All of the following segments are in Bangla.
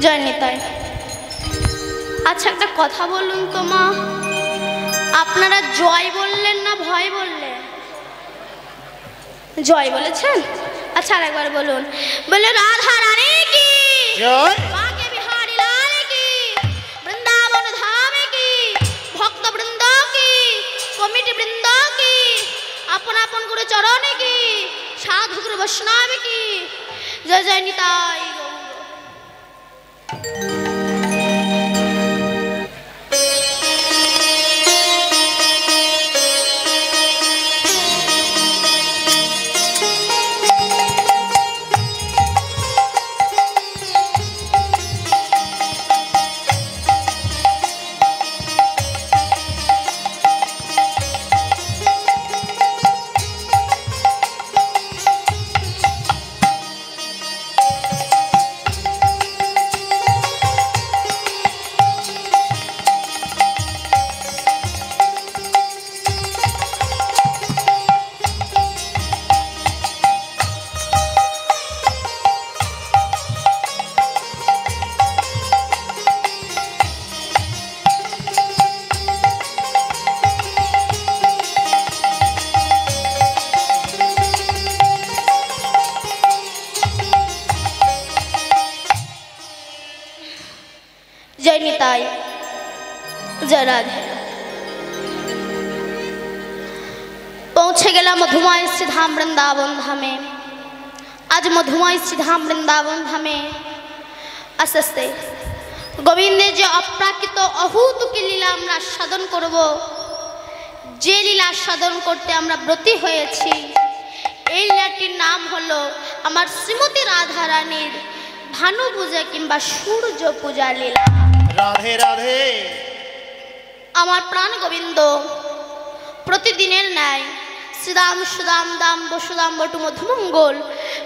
জয় নিতাই। আচ্ছা একটা কথা বলুন তো মা, আপনারা জয় বললেন না ভয় বললেন? জয় বলেছেন। আচ্ছা আরেকবার বলুন, বলে রাধা রানী কি জয়, বাঁকে বিহারী লাল কি, বৃন্দাবন ধাম কি, ভক্ত বৃন্দ কি, কমিটি বৃন্দ কি, আপন আপন গুরু চরণ কি, সাধু গুরু বৈষ্ণব কি। জয় জয় নিতাই। জয় নিতাই, জয় রাধে। পৌঁছে গেলাম মধুময় শ্রীধাম বৃন্দাবন ধামে। আজ মধুময় শ্রীধাম বৃন্দাবন ধামে আস্তে আস্তে গোবিন্দের যে অপ্রাকৃত অহৌতুকী লীলা আমরা সাধন করব, যে লীলা সাধন করতে আমরা ব্রতী হয়েছি, এই লীলাটির নাম হলো আমার শ্রীমতী রাধা রানীর ভানু পূজা কিংবা সূর্য পূজা লীলা। রাধে রাধে। আমার প্রাণ গোবিন্দ প্রতিদিনের ন্যায় শ্রীরাম সুদাম দাম বসুদাম বটু মধুমঙ্গল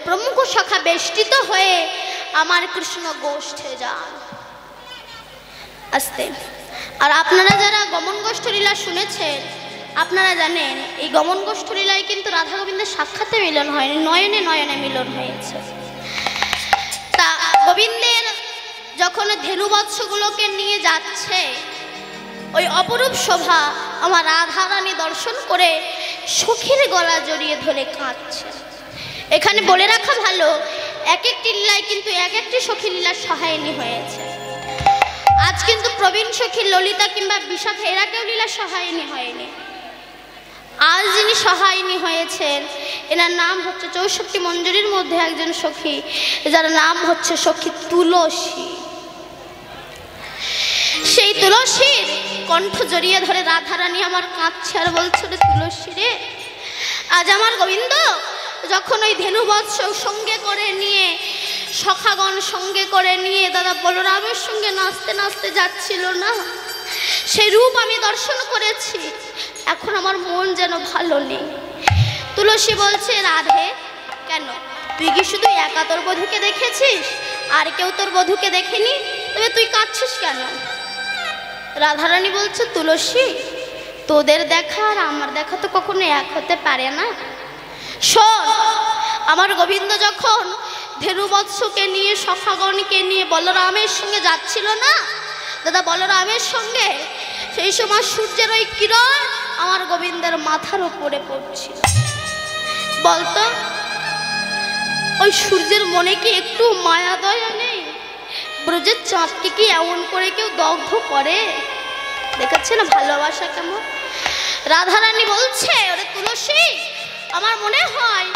প্রমুখ শাখা বেষ্টিত হয়ে আমার কৃষ্ণ গোষ্ঠে যান আসতে। আর আপনারা যারা গমন গোষ্ঠ লীলা শুনেছেন, আপনারা জানেন এই গমন গোষ্ঠ লীলায় কিন্তু রাধা গোবিন্দের সাক্ষাতে মিলন হয়নি, নয়নে নয়নে মিলন হয়েছে। তা গোবিন্দের যখন ধেনুবৎসগুলোকে নিয়ে যাচ্ছে, ওই অপরূপ শোভা আমার রাধা রানী দর্শন করে সখীর গলা জড়িয়ে ধরে কাঁদছে। এখানে বলে রাখা ভালো, এক একটি লীলায় কিন্তু এক একটি সখী লীলার সহায়িনী হয়েছে। আজ কিন্তু প্রবীণ সখী ললিতা কিংবা বিশাখা এরা কেউ লীলা সহায়িনী হয়নি। আজ যিনি সহায়িনী হয়েছেন এনার নাম হচ্ছে ৬৪ মঞ্জুরির মধ্যে একজন সখী, যার নাম হচ্ছে সখী তুলসী। সেই তুলসীর কণ্ঠ জড়িয়ে ধরে রাধা রানী আমার কাঁদছে আর বলছে, রে তুলসী রে, আজ আমার গোবিন্দ যখন ওই ধেনুবৎস সঙ্গে করে নিয়ে, সখাগণ সঙ্গে করে নিয়ে দাদা বলরামের সঙ্গে নাচতে নাচতে যাচ্ছিল না, সেই রূপ আমি দর্শন করেছি, এখন আমার মন যেন ভালো নেই। তুলসী বলছে, রাধে কেন, তুই কি শুধু একা তোর বধূকে দেখেছিস, আর কেউ তোর বধূকে দেখেনি, তবে তুই কাঁদছিস কেন? রাধারানী বলছে, তুলসী তোদের দেখা আর আমার দেখা তো কখনো এক হতে পারে না। শোন, আমার গোবিন্দ যখন ধেনুবৎসকে নিয়ে সখাগণকে নিয়ে বলরামের সঙ্গে যাচ্ছিল না দাদা বলরামের সঙ্গে, সেই সময় সূর্যের ওই কিরণ আমার গোবিন্দের মাথার উপরে পড়ছিল। বলতো ওই সূর্যের মনে কি একটু মায়া দয়া নেই? ব্রজের চাঁদকে কি এমন করে কেউ দগ্ধ করে? দেখাচ্ছে না ভালোবাসা কেমন। রাধারানী বলছে, ওরে তুলসী, আমার মনে হয়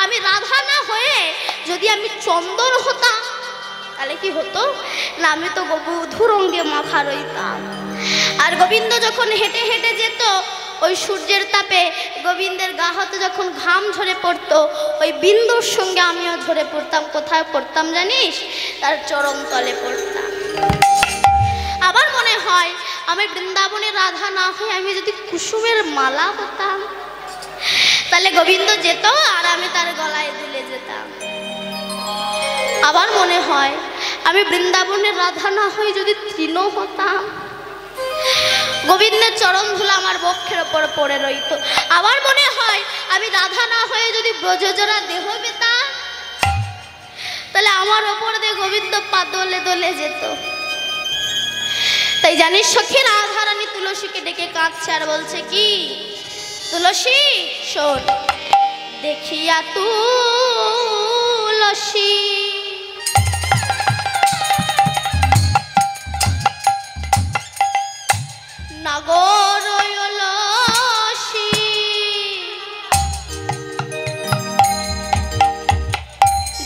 আমি রাধা না হয়ে যদি আমি চন্দন হতাম তাহলে কি হতো না, আমি তো বধূ রঙে মাখা রইতাম। আর গোবিন্দ যখন হেঁটে হেঁটে যেত, ওই সূর্যের তাপে গোবিন্দের গা হাতে যখন ঘাম ঝরে পড়তো, ওই বিন্দুর সঙ্গে আমিও ঝরে পড়তাম। কোথায় পড়তাম জানিস? তার চরণ তলে পড়তাম। আবার মনে হয় আমি বৃন্দাবনের রাধা না হয়ে আমি যদি কুসুমের মালা হতাম, তাহলে গোবিন্দ যেত আর আমি তার গলায় দুলে যেতাম। আবার মনে হয় আমি বৃন্দাবনের রাধা না হয়ে যদি তৃণ হতাম, গোবিন্দের চরণ ধুলা আমার বক্ষের ওপর পড়ে রইত। আবার মনে হয় আমি রাধা না হয়ে যদি ব্রজজোড়া দেহ পেতাম, তাহলে আমার ওপর দিয়ে গোবিন্দ পা দোলে দোলে যেত। তাই জানিস সখী, রাধারানী তুলসীকে ডেকে কাঁদছে আর বলছে কি, তুলসী শোন, দেখিয়া তুলসী নগর অলসী,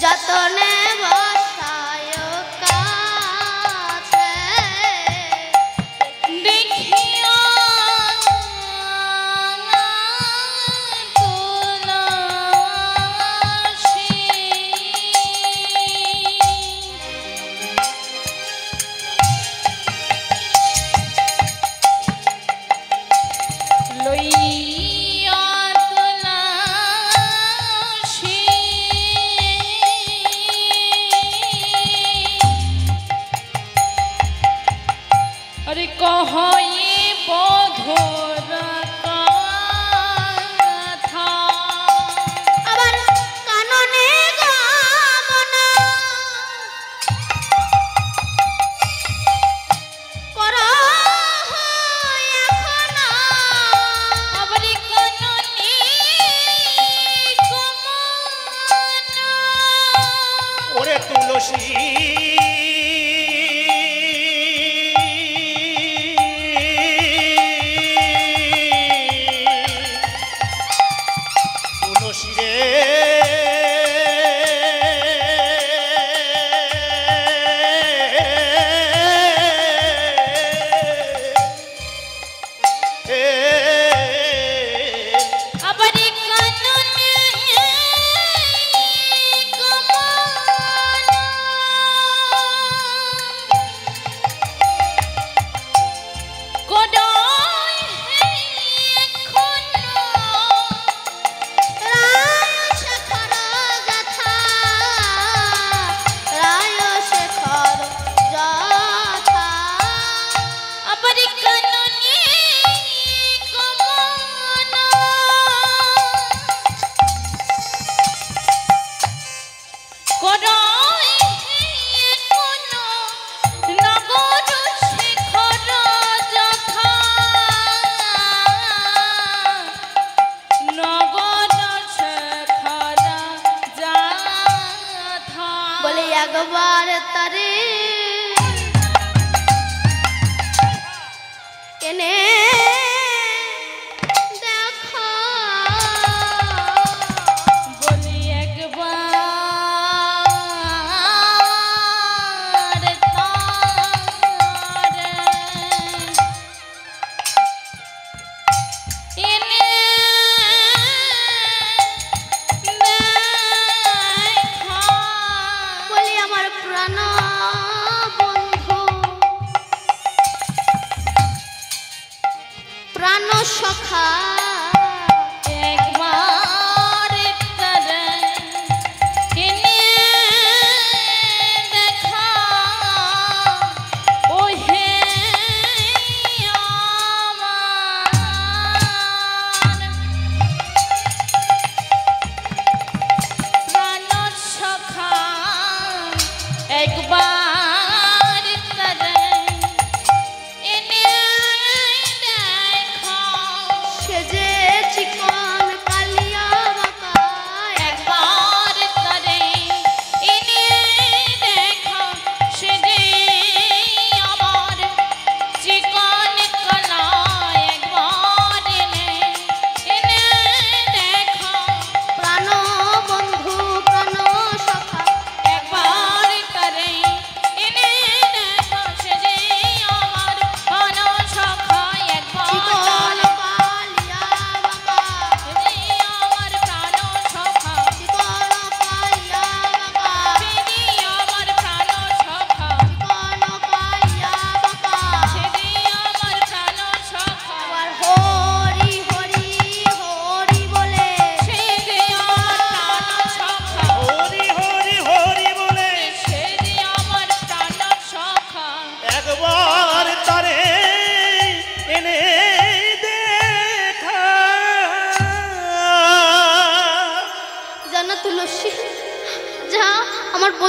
যতনে বসায় কাছে, দেখিয়া তুলসী লইয়া তুলসী আরে কহয়ে বধর কথা, আবার কাননে গামনা করা এখন, আবার কাননে গামনা। ওরে তুলসী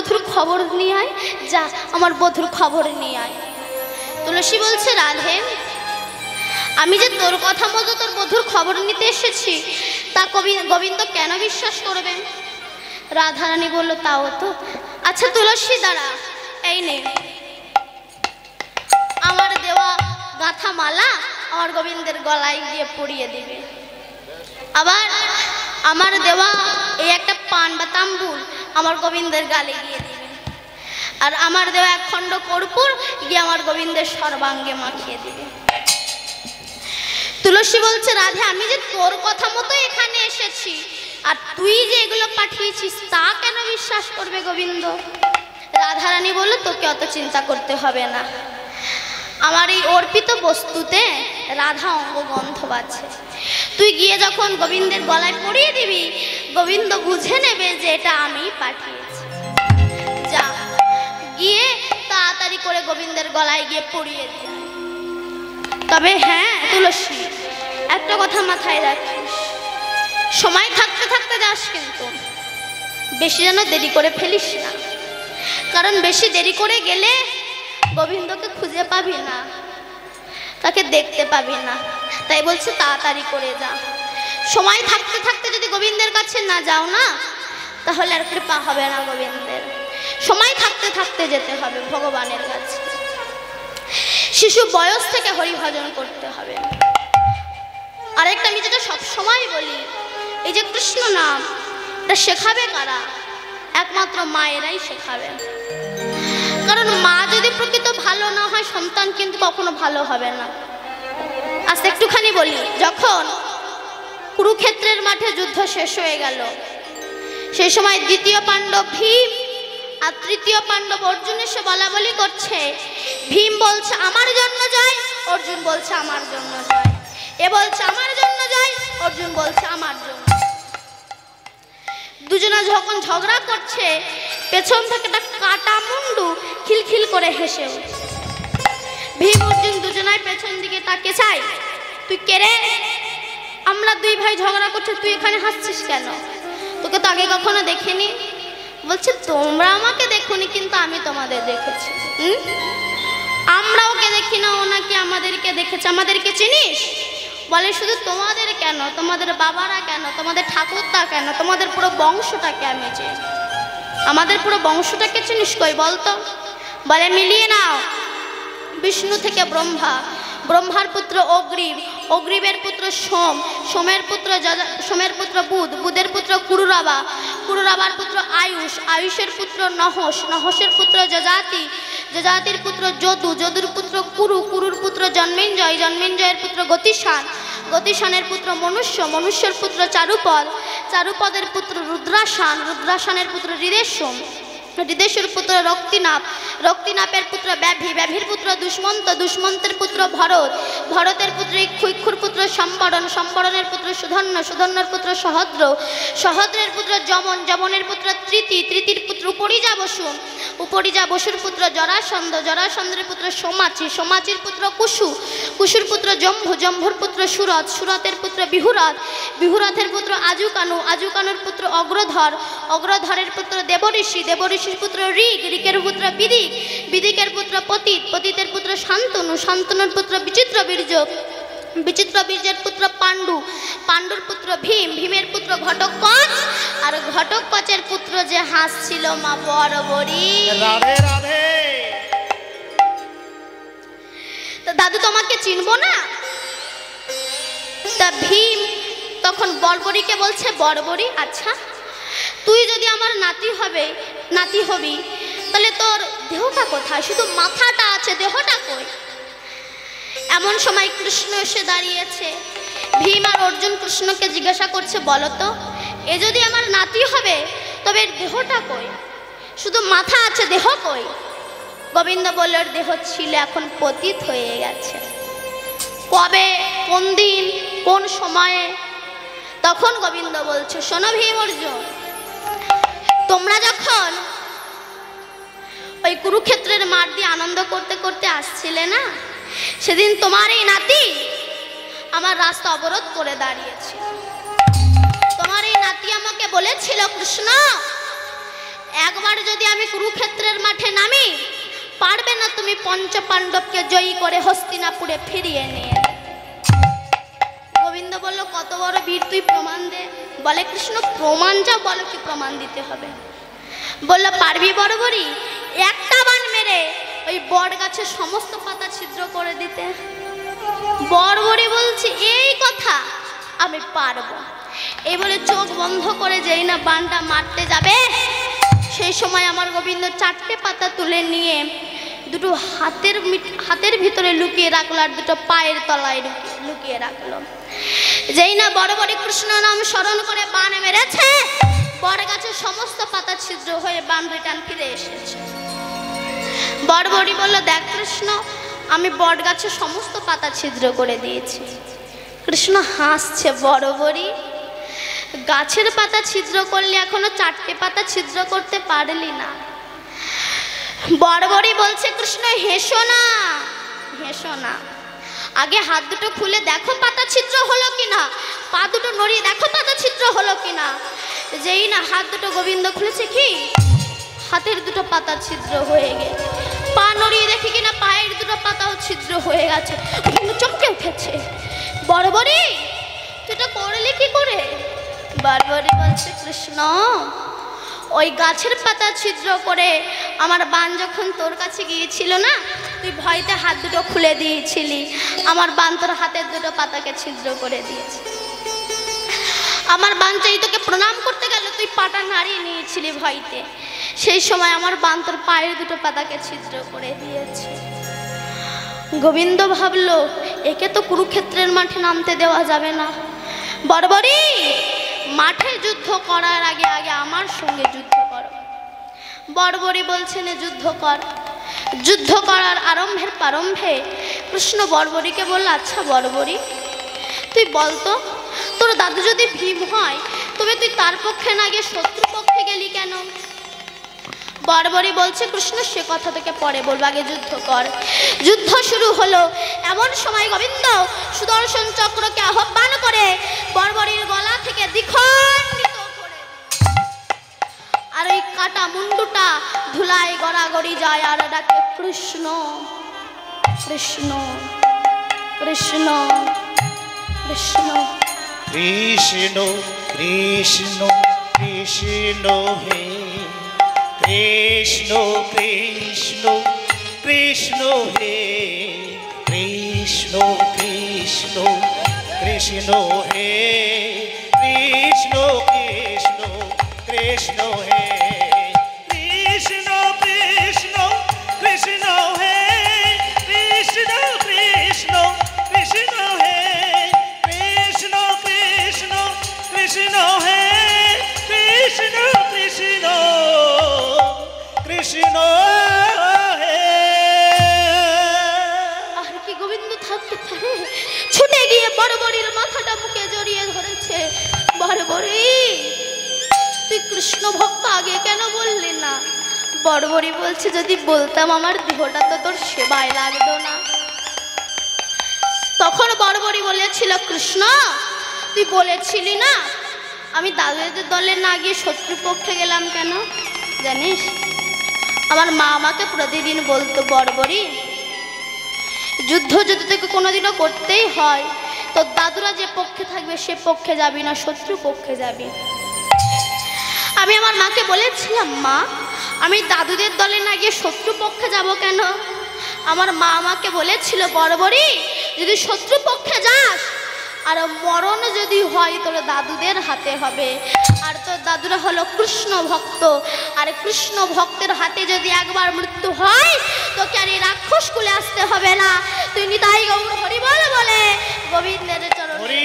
বধূর খবর নিয়ে আয়, যা আমার বধূর খবর নিয়ে আয়। তুলসী বলছে, রাধে, আমি যে তোর কথা মতো তোর বধূর খবর নিতে এসেছি, তা গোবিন্দ কেন বিশ্বাস করবে? রাধারানী বলল, তাও তো। আচ্ছা তুলসী দাঁড়া, এই নে আমার দেওয়া গাঁথা মালা আমার গোবিন্দের গলায় গিয়ে পরিয়ে দিবে। আবার আমার দেওয়া এই একটা পান বা তাম্বুল আমার গোবিন্দের গালে গিয়ে দিবে। আর আমার দেওয়া এক খণ্ড কর্পূর গিয়ে আমার গোবিন্দের সর্বাঙ্গে মাখিয়ে দিবে। তুলসী বলছে, রাধে, আমি যে তোর কথা মতো এখানে এসেছি, আর তুই যে এগুলো পাঠিয়েছিস তা কেন বিশ্বাস করবে গোবিন্দ? রাধারানী বলল, তোকে অত চিন্তা করতে হবে না। আমার এই অর্পিত বস্তুতে রাধা অঙ্গগন্ধ আছে। তুই গিয়ে যখন গোবিন্দের গলায় পরিয়ে দিবি, গোবিন্দ বুঝে নেবে যে এটা আমি পাঠিয়েছি। যা গিয়ে তাড়াতাড়ি করে গোবিন্দের গলায় গিয়ে পরিয়ে দিয়ে। তবে হ্যাঁ তুলসী, একটা কথা মাথায় রাখিস, সময় থাকতে থাকতে যাস, কিন্তু বেশি যেন দেরি করে ফেলিস না। কারণ বেশি দেরি করে গেলে গোবিন্দকে খুঁজে পাবি না, তাকে দেখতে পাবি না। তাই বলছে তাড়াতাড়ি করে যা। সময় থাকতে থাকতে যদি গোবিন্দের কাছে না যাও না, তাহলে আর কৃপা হবে না গোবিন্দের। সময় থাকতে থাকতে যেতে হবে ভগবানের কাছে। শিশু বয়স থেকে হরিভজন করতে হবে। আরেকটা আমি যেটা সবসময় বলি, এই যে কৃষ্ণ নাম, এটা শেখাবে কারা? একমাত্র মায়েরাই শেখাবে। কারণ মা যদি প্রকৃত ভালো না হয়, সন্তান কিন্তু কখনো ভালো হবে না। আজ একটুখানি বলি, যখন কুরুক্ষেত্রের মাঠে যুদ্ধ শেষ হয়ে গেল, সেই সময় দ্বিতীয় পাণ্ডব ভীম আর তৃতীয় পাণ্ডব অর্জুন এসে বলা বলি করছে। ভীম বলছে আমার জন্য জয়, অর্জুন বলছে আমার জন্য জয়। এ বলছে আমার জন্য জয়, অর্জুন বলছে আমার জন্য। দুজনা যখন ঝগড়া করছে, পেছন থেকে একটা কাটা মুন্ডু খিলখিল করে হেসে উঠছে। ভীম অর্জুন দুজনায় পেছন দিকে তাকে চাই, তুই কে রে? আমরা দুই ভাই ঝগড়া করছি, তুই এখানে হাসছিস কেন? তোকে তো আগে কখনো দেখিনি। বলছে তোমরা আমাকে দেখোনি, কিন্তু আমি তোমাদের দেখেছি। আমরা ওকে দেখি না, ও নাকি আমাদেরকে দেখেছে। আমাদেরকে চিনিস? বলে শুধু তোমাদের কেন, তোমাদের বাবারা কেন, তোমাদের ঠাকুরদা কেন, তোমাদের পুরো বংশটাকে আমি চিনি। আমাদের পুরো বংশটাকে চিনিস কই বলতো? বলে মিলিয়ে নাও, বিষ্ণু থেকে ব্রহ্মা, ব্রহ্মার পুত্র অগ্রিব, অগ্রিবের পুত্র সোম, সোমের পুত্র বুধ, বুধের পুত্র কুরুরাবা, কুরুরাবার পুত্র আয়ুষ, আয়ুষের পুত্র নহস, নহসের পুত্র যজাতি, যজাতির পুত্র যদু, যদুর পুত্র কুরু, কুরুর পুত্র জন্মেঞ্জয়, জন্মেঞ্জয়ের পুত্র গতিশান, গতিশানের পুত্র মনুষ্য, মনুষ্যের পুত্র চারুপদ, চারুপদের পুত্র রুদ্রাসান, রুদ্রাসানের পুত্র হৃদেশ্বম, হৃদেশ্বর পুত্র রক্তিনাপ, রক্তিনাপের পুত্র ব্যাভি, ব্যাভির পুত্র দুষ্মন্ত, দুষ্মন্তের পুত্র ভরত, ভরতের পুত্র ইক্ষু, ইক্ষুর পুত্র সম্বরণ, সম্বরণের পুত্র সুধন্য, সুধন্যর পুত্র সহদ্র, সহদ্রের পুত্র যমন, যমনের পুত্র তৃতি, তৃতির পুত্র উপরিজা বসু, উপরিজা বসুর পুত্র জরাসন্ধ, জরাসন্ধের পুত্র সোমাচি, সোমাচির পুত্র কুশু, কুশুর পুত্র জম্ভু, জম্ভুর পুত্র সুরথ, সুরথের পুত্র বিহুরথ, বিহুরথের পুত্র আজুকানু, আজুকানুর পুত্র অগ্রধর, অগ্রধরের পুত্র দেবঋষি, দেবঋষির পুত্র ঋক, ঋকের পুত্র বিদিক, বিদিকের পুত্র পতিত, পতিতের পুত্র শান্তনু, শান্তনুর পুত্র বিচিত্র বীর্য, বিচিত্র বীর্যের পুত্র পাণ্ডু, পাণ্ডুর পুত্র ভীম, ভীমের পুত্র ঘটোৎকচ, আর ঘটোৎকচের পুত্র যে হাসছিল মা বড়বড়ি। রাধে রাধে। তো দাদু তোমাকে চিনবো না? তা ভীম তখন বড়বড়িকে বলছে, বড়বড়ি আচ্ছা তুই যদি আমার নাতি হবি, তাহলে তোর দেহটা কোথায়? শুধু মাথাটা আছে, দেহটা কই? এমন সময় কৃষ্ণ এসে দাঁড়িয়েছে। ভীম আর অর্জুন কৃষ্ণকে জিজ্ঞাসা করছে, বলো তো এ যদি আমার নাতি হবে, তবে এর দেহটা কই? শুধু মাথা আছে, দেহ কই? গোবিন্দ বলল, ওর দেহ ছিল, এখন পতিত হয়ে গেছে। কবে, কোন দিন, কোন সময়ে? তখন গোবিন্দ বলছে, শোনো ভীম অর্জুন, তোমরা যখন ওই কুরুক্ষেত্রের মাঠ দিয়ে আনন্দ করতে করতে আসছিলে না, সেদিন তোমার এই নাতি আমার রাস্তা অবরোধ করে দাঁড়িয়েছিল। তোমার এই নাতি আমাকে বলেছিল, কৃষ্ণ একবার যদি আমি কুরুক্ষেত্রের মাঠে নামি, পারবে না তুমি পঞ্চপাণ্ডবকে জয়ী করে হস্তিনাপুরে ফিরিয়ে নিয়ে। গোবিন্দ বলল, কত বড় বীর তুই, প্রমাণ দে। বলে কৃষ্ণ, প্রমাণ যা বলো, কি প্রমাণ দিতে হবে? বলল, পারবি বড়বড়ি একটা বাণ মেরে ওই বট গাছের সমস্ত পাতা ছিদ্র করে দিতে? বড়বড়ি বলছে, এই কথা আমি পারবো। এই বলে চোখ বন্ধ করে যেই না বাণটা মারতে যাবে, সেই সময় আমার গোবিন্দ 4টে পাতা তুলে নিয়ে দুটো হাতের ভিতরে লুকিয়ে রাখলো, আর দুটো পায়ের তলায় লুকিয়ে রাখলো। যেই না বড়বড়ি কৃষ্ণ নাম স্মরণ করে বাণ মেরেছে, বট গাছের সমস্ত পাতা ছিদ্র হয়ে বাণ রিটার্ন ফিরে এসেছে। বড়বড়ি বলল, দেখ কৃষ্ণ, আমি বট গাছের সমস্ত পাতা ছিদ্র করে দিয়েছি। কৃষ্ণ হাসছে, বড়বড়ি গাছের পাতা ছিদ্র করলে এখনো 4টে পাতা ছিদ্র করতে পারলি না। বড়বড়ি বলছে, কৃষ্ণ হেসো না, হেসো না, আগে হাত দুটো খুলে দেখো পাতা ছিদ্র হলো কিনা, পা দুটো নড়িয়ে দেখো পাতা ছিদ্র হলো কিনা। যেই না হাত দুটো গোবিন্দ খুলেছে, কি হাতের দুটো পাতা ছিদ্র হয়ে গেছে। পা নড়িয়ে দেখি কিনা পায়ের দুটো পাতাও ছিদ্র হয়ে গেছে। গোবিন্দ চমকে উঠেছে, বড়বড়ি তুই এটা করলি কি করে? বড়বড়ি বলছে, কৃষ্ণ ওই গাছের পাতা ছিদ্র করে আমার বাণ যখন তোর কাছে গিয়েছিল না, তুই ভয়তে হাত দুটো খুলে দিয়েছিলি, আমার বাণ তোর হাতের দুটো পাতাকে ছিদ্র করে দিয়েছে। আমার বাণ চাই তোকে প্রণাম করতে গেল, তুই পাটা নাড়িয়ে নিয়েছিলি ভয়তে, সেই সময় আমার বাণ তোর পায়ের দুটো পাতাকে ছিদ্র করে দিয়েছে। গোবিন্দ ভাবলো, একে তো কুরুক্ষেত্রের মাঠে নামতে দেওয়া যাবে না। বড়বড়ি মাঠে যুদ্ধ করার আগে আগে আমার সঙ্গে যুদ্ধ করো। বড়বড়ি বলছেন, যুদ্ধ কর। যুদ্ধ করার আরম্ভের প্রারম্ভে কৃষ্ণ বড়বড়িকে বলল, আচ্ছা বড়বড়ি তুই বলতো, তোর দাদু যদি ভীম হয় তবে তুই তার পক্ষে না গিয়ে শত্রু পক্ষে গেলি কেন? বড়বড়ি বলছে, কৃষ্ণ সে কথা তোকে পরে বলবো, আগে যুদ্ধ কর। যুদ্ধ শুরু হলো। এমন সময় গোবিন্দ সুদর্শন চক্রকে আহ্বান করে বড়বড়ির গলা থেকে দ্বিখণ্ডিত করে, আর ওই কাটা মুন্ডুটা ধুলায় গড়াগড়ি যায়, আর ডাকে কৃষ্ণ কৃষ্ণ কৃষ্ণ কৃষ্ণ কৃষ্ণ কৃষ্ণ কৃষ্ণ হে কৃষ্ণ কৃষ্ণ কৃষ্ণ হে কৃষ্ণ কৃষ্ণ কৃষ্ণ হে কৃষ্ণ কৃষ্ণ কৃষ্ণ হে কৃষ্ণ কৃষ্ণ কৃষ্ণ হে কৃষ্ণ কৃষ্ণ কৃষ্ণ হে কৃষ্ণ কৃষ্ণ কৃষ্ণ হে কৃষ্ণ কৃষ্ণ কৃষ্ণ হে। আর কি গোবিন্দ থাকতে পারে? ছুটে গিয়ে বড়বড়ির মাথাটা বুকে জড়িয়ে ধরেছে। বড়বড়ি তুই কৃষ্ণ ভক্ত, আগে কেন বললি না? বড়বড়ি বলছে, যদি বলতাম আমার দেহটা তো তোর সেবায় লাগতো না। তখন বড়বড়ি বলেছিল, কৃষ্ণ তুই বলেছিলি না আমি দাদুদের দলে না গিয়ে শত্রুপক্ষে গেলাম কেন জানিস? আমার মা আমাকে প্রতিদিন বলতো, বড়বড়ি যুদ্ধ যদি তোকে কোনোদিনও করতেই হয়, তোর দাদুরা যে পক্ষে থাকবে সে পক্ষে যাবি না, শত্রু পক্ষে যাবি। আমি আমার মাকে বলেছিলাম, মা আমি দাদুদের দলে না গিয়ে শত্রু পক্ষে যাব কেন? আমার মা আমাকে বলেছিল, বড়বড়ি যদি শত্রু পক্ষে যাস আর মরণ যদি হয় তোর দাদুদের হাতে হবে, আর তোর দাদুরা হলো কৃষ্ণ ভক্ত, আর কৃষ্ণ ভক্তের হাতে যদি একবার মৃত্যু হয় তোকে আর এই রাক্ষস কুলে আসতে হবে না। তুই নিতাই গৌর হরিবল বলে গোবিন্দের চরণে।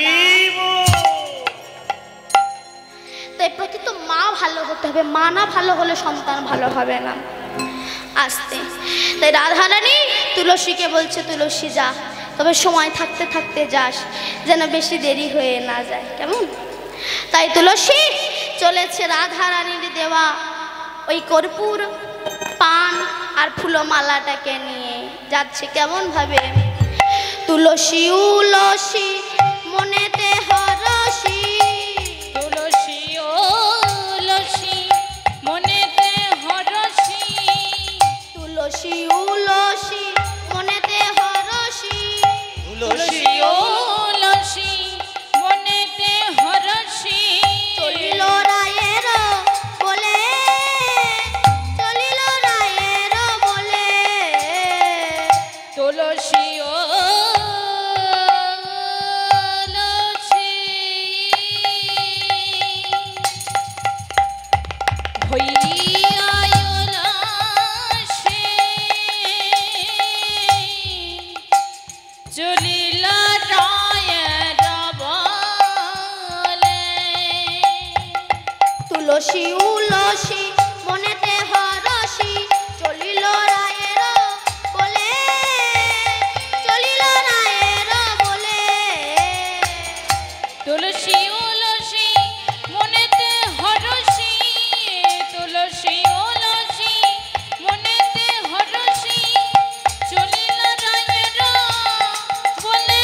তাই প্রকৃত মা ভালো হতে হবে, মা না ভালো হলে সন্তান ভালো হবে না। আসতে তাই রাধারানী তুলসীকে বলছে, তুলসী যা, তবে সময় থাকতে থাকতে যাস, যেন বেশি দেরি হয়ে না যায়, কেমন? তাই তুলসী চলেছে রাধারানীর দেওয়া ওই কর্পূর পান আর ফুলমালাটাকে নিয়ে যাচ্ছে। কেমন ভাবে? তুলসী উলসী মনেতে হরসী, তুলসী ও তুলসী মনেতে তুলসী উলসী মনেতে হরসী তুলসী তুলসী মনেতে হরসী চলিল রায়ের বলে চলিল রায়ের বলে তুলসী চলিল রায়ের বলে তুলসী উলসী মনেতে হরসী চলিল রায়ের বলে চলিল রায়ের বলে তুলসী উলসী মনেতে হরসী তুলসী উলসী মনেতে হরসী চলিল রায়ের বলে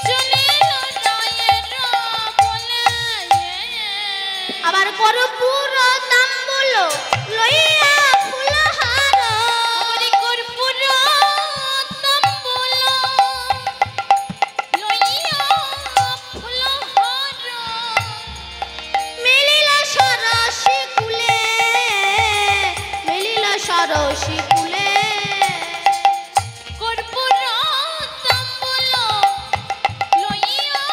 চলিল রায়ের বলে আবার কর্পূর তাম্বুল লইয়া ফুলহার আমারি কর্পূর তাম্বুল লইয়া ফুলহার মেলিল সরসী কুলে মেলিল সরসী কুলে কর্পূর তাম্বুল লইয়া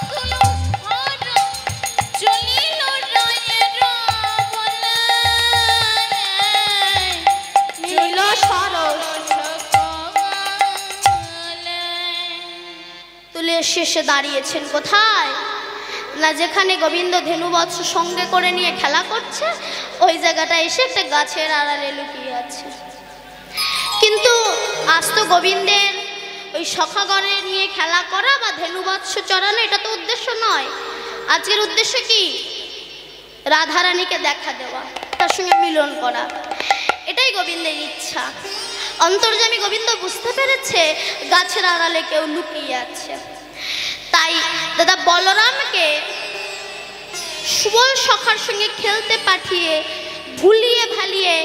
ফুলহার চলিল রায়ের বলে মেলিল সরসী সকলে তুলে শেষে দাঁড়িয়েছেন কোথায় না যেখানে গোবিন্দ ধেনুবৎস সঙ্গে করে নিয়ে খেলা করছে ওই জায়গাটা এসে একটা গাছের আড়ালে লুকিয়ে আছে। কিন্তু আজ তো গোবিন্দের ওই সখাগণে নিয়ে খেলা করা বা ধেনুবৎস চড়ানো এটা তো উদ্দেশ্য নয়। আজকের উদ্দেশ্য কি? রাধারানীকে দেখা দেওয়া, তার সঙ্গে মিলন করা, এটাই গোবিন্দের ইচ্ছা। অন্তর্যামী গোবিন্দ বুঝতে পেরেছে গাছের আড়ালে কেউ লুকিয়ে আছে, তাই দাদা বলরামকে সুবল সখার সঙ্গে খেলতে পাঠিয়ে ভুলিয়ে ভালিয়ে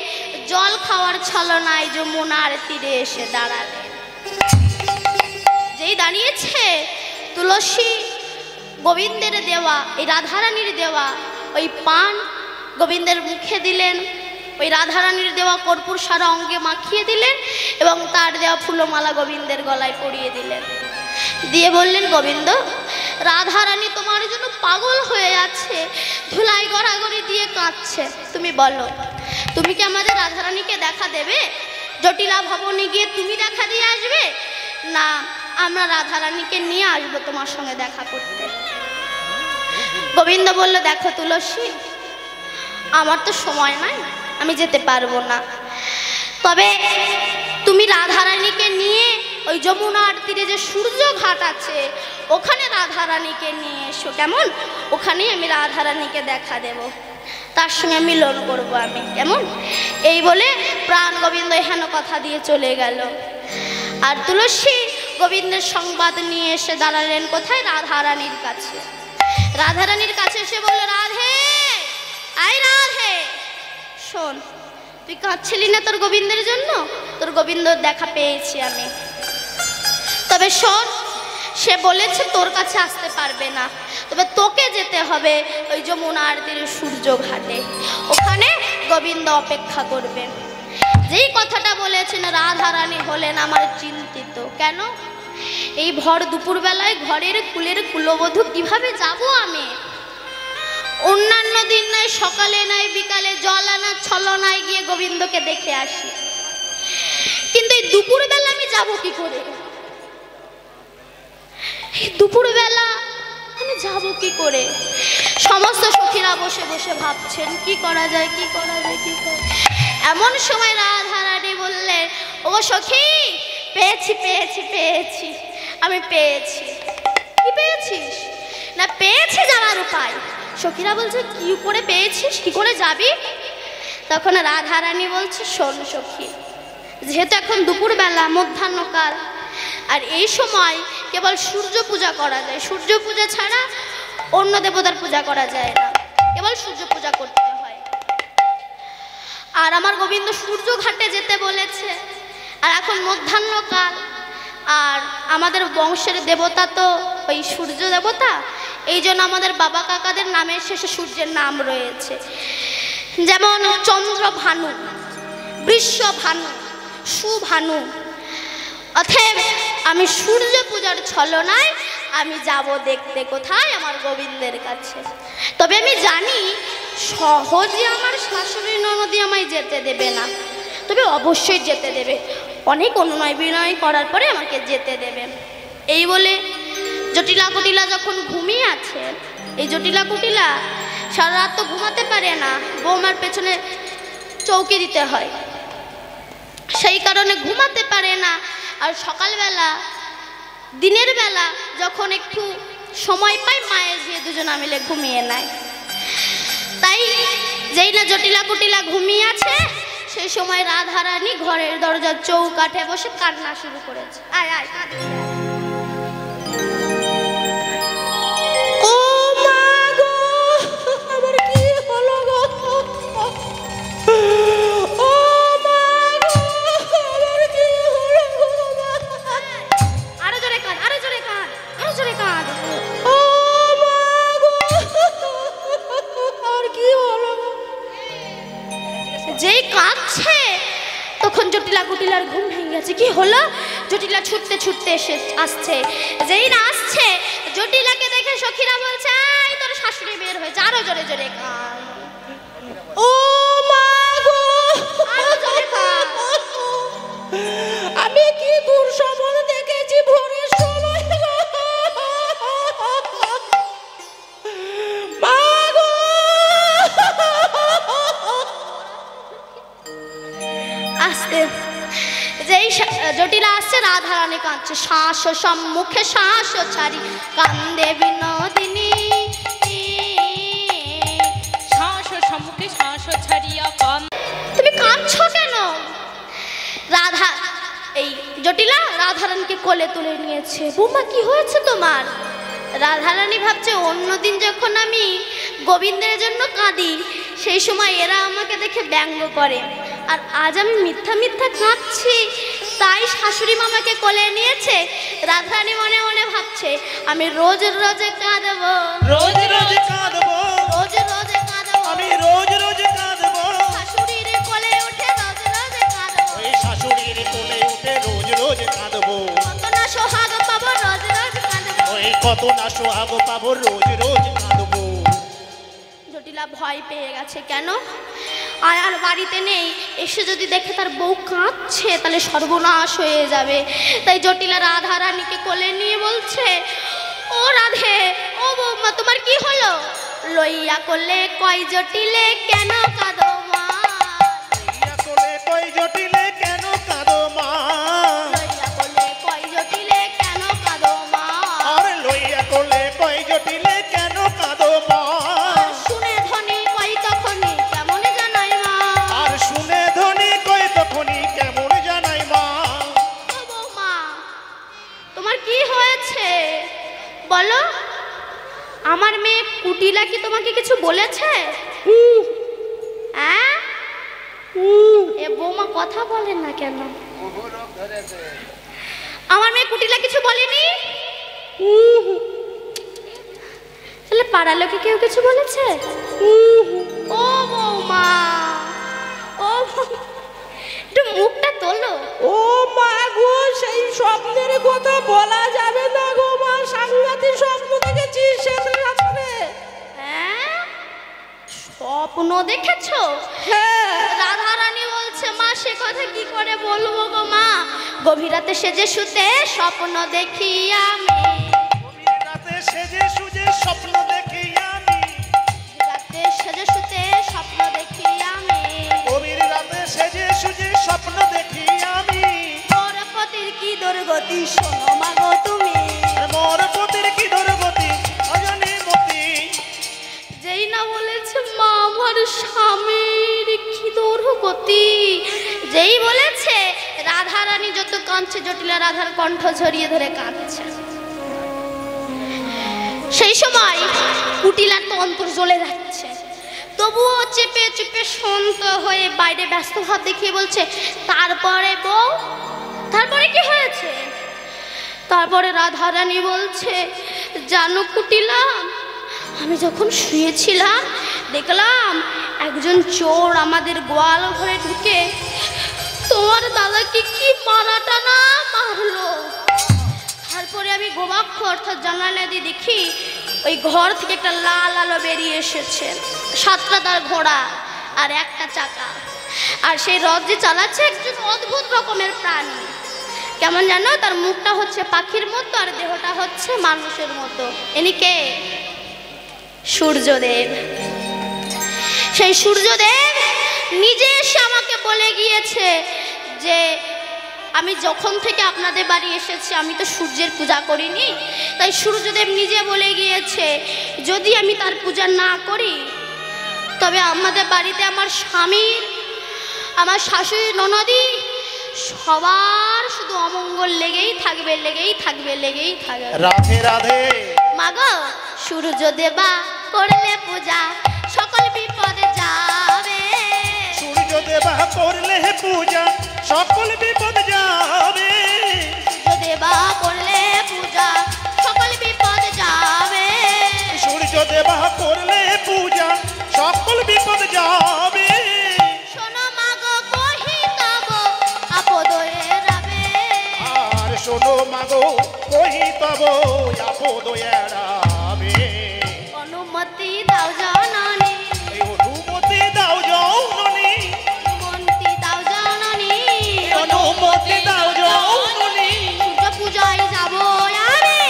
জল খাওয়ার ছলনায় যমুনার তীরে এসে দাঁড়ালেন। যেই দাঁড়িয়েছে তুলসী গোবিন্দের দেওয়া, এই রাধারানীর দেওয়া ওই পান গোবিন্দের মুখে দিলেন, ওই রাধারানীর দেওয়া কর্পূর সারা অঙ্গে মাখিয়ে দিলেন এবং তার দেওয়া ফুলমালা গোবিন্দের গলায় পরিয়ে দিলেন। দিয়ে বললেন, গোবিন্দ, রাধারানী তোমার জন্য পাগল হয়ে আছে, ধুলাই গড়াগড়ি দিয়ে কাঁদছে। তুমি বলো, তুমি কি আমাদের রাধারানীকে দেখা দেবে? জটিলা ভবনে গিয়ে তুমি দেখা দিয়ে আসবে, না আমরা রাধারানীকে নিয়ে আসবো তোমার সঙ্গে দেখা করতে? গোবিন্দ বলল, দেখো তুলসী, আমার তো সময় নাই, আমি যেতে পারবো না, তবে তুমি রাধারানীকে নিয়ে ওই যমুনার তীরে যে সূর্য ঘাট আছে ওখানে রাধারানীকে নিয়ে এসো, কেমন? ওখানেই আমি রাধারানীকে দেখা দেব, তার সঙ্গে মিলন করবো আমি, কেমন? এই বলে প্রাণ গোবিন্দ এখানে কথা দিয়ে চলে গেল। আর তুলসী গোবিন্দের সংবাদ নিয়ে এসে দাঁড়ালেন কোথায়? রাধারানীর কাছে। রাধারানীর কাছে এসে বলল, রাধে, আই রাধে, শোন, তুই কাঁদছিলি না তোর গোবিন্দের জন্য? তোর গোবিন্দর দেখা পেয়েছি আমি, তবে শোন, সে বলেছে তোর কাছে আসতে পারবে না, তবে তোকে যেতে হবে ওই যমুনার তীরে সূর্য ঘাটে, ওখানে গোবিন্দ অপেক্ষা করবেন। যেই কথাটা বলেছেন রাধারানী হলেন আমার চিন্তিত। কেন? এই ভর দুপুরবেলায় ঘরের কুলের কুলবধূ কিভাবে যাব আমি? অন্যান্য দিন নাই, সকালে নাই, বিকালে জল আনার ছলনায় গিয়ে গোবিন্দকে দেখে আসি, কিন্তু এই দুপুরবেলা আমি যাব কি করে? এই দুপুরবেলা আমি যাব কি করে? সমস্ত সখীরা বসে বসে ভাবছেন কি করা যায়, কি করা যায়, কি করা। এমন সময় রাধারানী বললেন, ও সখী, পেয়েছি পেয়েছি পেয়েছি, আমি পেয়েছি। কি পেয়েছিস? না, পেয়েছি যাওয়ার উপায়। সখীরা বলছে, কি করে পেয়েছিস, কি করে যাবি? তখন রাধারানী বলছে, শোন সখী, যেহেতু এখন দুপুরবেলা, মধ্যাহ্নকাল, আর এই সময় কেবল সূর্য পূজা করা যায়, সূর্য পূজা ছাড়া অন্য দেবতার পূজা করা যায় না, কেবল সূর্য পূজা করতে হয়। আর আমার গোবিন্দ সূর্য ঘাটে যেতে বলেছে। আর এখন মধ্যাহ্নকাল, আর আমাদের বংশের দেবতা তো ওই সূর্য দেবতা, এই জন্য আমাদের বাবা কাকাদের নামের শেষে সূর্যের নাম রয়েছে। যেমন চন্দ্রভানু, বৃষভানু, সুভানু। অতএব আমি সূর্য পূজার ছলনায় আমি যাব দেখতে কোথায়, আমার গোবিন্দের কাছে। তবে আমি জানি সহজে আমার শাশুড়ি ননদি আমায় যেতে দেবে না, তবে অবশ্যই যেতে দেবে। অনেক অনুনয় বিনয় করার পরে আমাকে যেতে দেবে। এই বলে জটিলা কুটিলা যখন ঘুমিয়ে আছে, এই জটিলা কুটিলা সারা রাত তো ঘুমাতে পারে না, বৌমার পেছনে চৌকি দিতে হয়, সেই কারণে ঘুমাতে পারে না। আর সকালবেলা দিনের বেলা যখন একটু সময় পায়, মায়ের ঝিয়ে দুজনা মিলে ঘুমিয়ে নেয়। তাই যেই না জটিলা কুটিলা ঘুমিয়ে আছে, সেই সময় রাধারানী ঘরের দরজার চৌকাঠে বসে কান্না শুরু করেছে। আয় আয় কাঁদে। ও মা গো, আমার কি হলো গো? ও মা গো, আমার কি হলো গো? আরো জোরে কাঁদ, আরো জোরে কাঁদ, আরো জোরে কাঁদ। ও মা গো, আমার কি হলো গো? যেই কাঁদছে তখন জটিলা কুটিলার ঘুম ভেঙে গেছে। কি হলো? জটিলা ছুটতে ছুটতে এসে আসছে। যেই না আসছে, জটিলাকে দেখে সখীরা বলছে, এই তোর শাশুড়ি বের হয়েছে। আরো জোরে জোরে কাঁদ। ও মা গো, আরো জোরে কাঁদ। আমি কি দুঃস্বপ্ন দেখেছি ভোরের সময় গো? মা গো, আসতে যেই জটিলা আসছে, রাধারানী কাঁদছে। শ্বাস সম্মুখে শ্বাস ছাড়ি কান্দে বিনোদিনী। শ্বাস সম্মুখে শ্বাস ছাড়িয়া কান। তুমি কাঁদছো কেন? রাধা এই জটিলা রাধারানীকে কোলে তুলে নিয়েছে। বৌমা কি হয়েছে তোমার? রাধারানী ভাবছে অন্যদিন যখন আমি গোবিন্দের জন্য কাঁদি, সেই সময় এরা আমাকে দেখে ব্যঙ্গ করে, আর আজ আমি মিথ্যা মিথ্যা কাঁদছি, তাই শাশুড়ি মামাকে কোলে নিয়েছে। রাধারানী মনে মনে ভাবছে আমি রোজ রোজ কাঁদবো, রোজ রোজ কাঁদবো, রোজ রোজ কাঁদবো, আমি রোজ রোজ কাঁদবো। শাশুড়ির কোলে উঠে রোজ রোজ কাঁদবো, ওই শাশুড়ির কোলে উঠে রোজ রোজ কাঁদবো। কত না সোহাগ পাবো রোজ রোজ কাঁদবো। ওই কত না সোহাগ পাবো, রোজ রোজ কাঁদবো। জটিলা ভয় পেয়ে গেছে। কেন? আর বাড়িতে নেই, এসে যদি দেখে তার বউ কাঁদছে তাহলে সর্বনাশ হয়ে যাবে। তাই জটিলা রাধারানীকে কোলে নিয়ে বলছে, ও রাধে, ও বৌমা, তোমার কি হলো? লইয়া কোলে কয় জটিলে কেন কাঁদো মা? লইয়া কোলে কই জটিলে কেন কাঁদো মা? লইয়া কোলে কয় জটিলে কেন কাঁদো মা? আর লইয়া কোলে কই জটিলে কেন কাঁদো মা? শুনে ধ্বনি কয় তখনই কেমন জানাই মা? আর শুনে ধ্বনি কই তখনই কেমন জানাই মা? ও বৌমা, তোমার কি হয়েছে বলো? আমার মেয়ে কুটিলা কি তোমাকে কিছু বলেছে? হ্যাঁ? এ বৌমা কথা বলেন না কেন? আমার মেয়ে কুটিলা কিছু বলেনি? তাহলে পাড়ার লোকে কেউ কিছু বলেছে? ও বৌমা, ও বৌমা, একটু মুখটা তোলো। ও মা গো, সেই স্বপ্নের কথা বলা যাবে না গো মা। সাংঘাতিক স্বপ্ন দেখেছি শেষ রাত্রে। হ্যাঁ, স্বপ্ন দেখেছো? হ্যাঁ, রাধারানী বলছে, মা সে কথা কি করে বলবো গো মা? গভীর রাতে সেজে শুতে স্বপ্ন দেখি আমি, গভীর রাতে সেজে সুজে স্বপ্ন দেখি আমি, রাতে সেজে শুতে স্বপ্ন দেখি আমি, গভীর রাতে সেজে সুজে স্বপ্ন দেখি আমি। মোর পতির কি দুর্গতি শোনো মা গো তুমি। আর মোর পতির কি দুর্গতি অজানি মতি। যেই না বলেছে মা আমার স্বামীর কি দুর্গতি, যেই বলেছে রাধারানী যত কাঁদছে, জটিলা রাধার কণ্ঠ ঝরিয়ে ধরে কাঁদছে। সেই সময় কুটিলার তো অন্তর জ্বলে যাচ্ছে। তবুও চেপে চেপে শান্ত হয়ে বাইরে ব্যস্ত ভাব দেখিয়ে বলছে, তারপরে বউ, তারপরে কি হয়েছে? তারপরে রাধারানী বলছে, জানো কুটিলা, আমি যখন শুয়েছিলাম দেখলাম একজন চোর আমাদের গোয়াল ঘরে ঢুকে তোমার দাদাকে কি মারাটা না মারলো। তারপরে আমি গোবাক্ষ অর্থাৎ জানালা দিয়ে দেখি ওই ঘর থেকে একটা লাল আলো বেরিয়ে এসেছে, 7টা তার ঘোড়া আর একটা চাকা, আর সেই রথ যে চালাচ্ছে একজন অদ্ভুত রকমের প্রাণী। কেমন জানো, তার মুখটা হচ্ছে পাখির মতো আর দেহটা হচ্ছে মানুষের মতো। ইনি কে? সূর্যদেব। সেই সূর্যদেব নিজে এসে আমাকে বলে গিয়েছে যে আমি যখন থেকে আপনাদের বাড়ি এসেছি আমি তো সূর্যের পূজা করিনি, তাই সূর্যদেব নিজে বলে গিয়েছে যদি আমি তার পূজা না করি তবে আমাদের বাড়িতে আমার স্বামীর, আমার শাশুড়ি, ননদি সবার শুধু অমঙ্গল লেগেই থাকবে, লেগেই থাকবে, লেগেই থাকবে। রাধে রাধে। মাগো সূর্যদেবা করলে পূজা সকল বিপদে যাবে। সূর্যদেবা করলে পূজা সকল বিপদ যাবে। সূর্যদেবা করলে পূজা সকল বিপদ যাবে। সূর্যদেবা করলে পূজা সকল বিপদ যাবে। শোনো মাগো কহি তব আপদ এড়াবে। আর শোনো মাগো কহি তব আপদ এড়াবে। অনুমতি দাও জননী, এই অনুমতি দাও জননী, অনুমতি দাও জননী, অনুমতি দাও জননী। সূর্য পূজায় যাব আমি,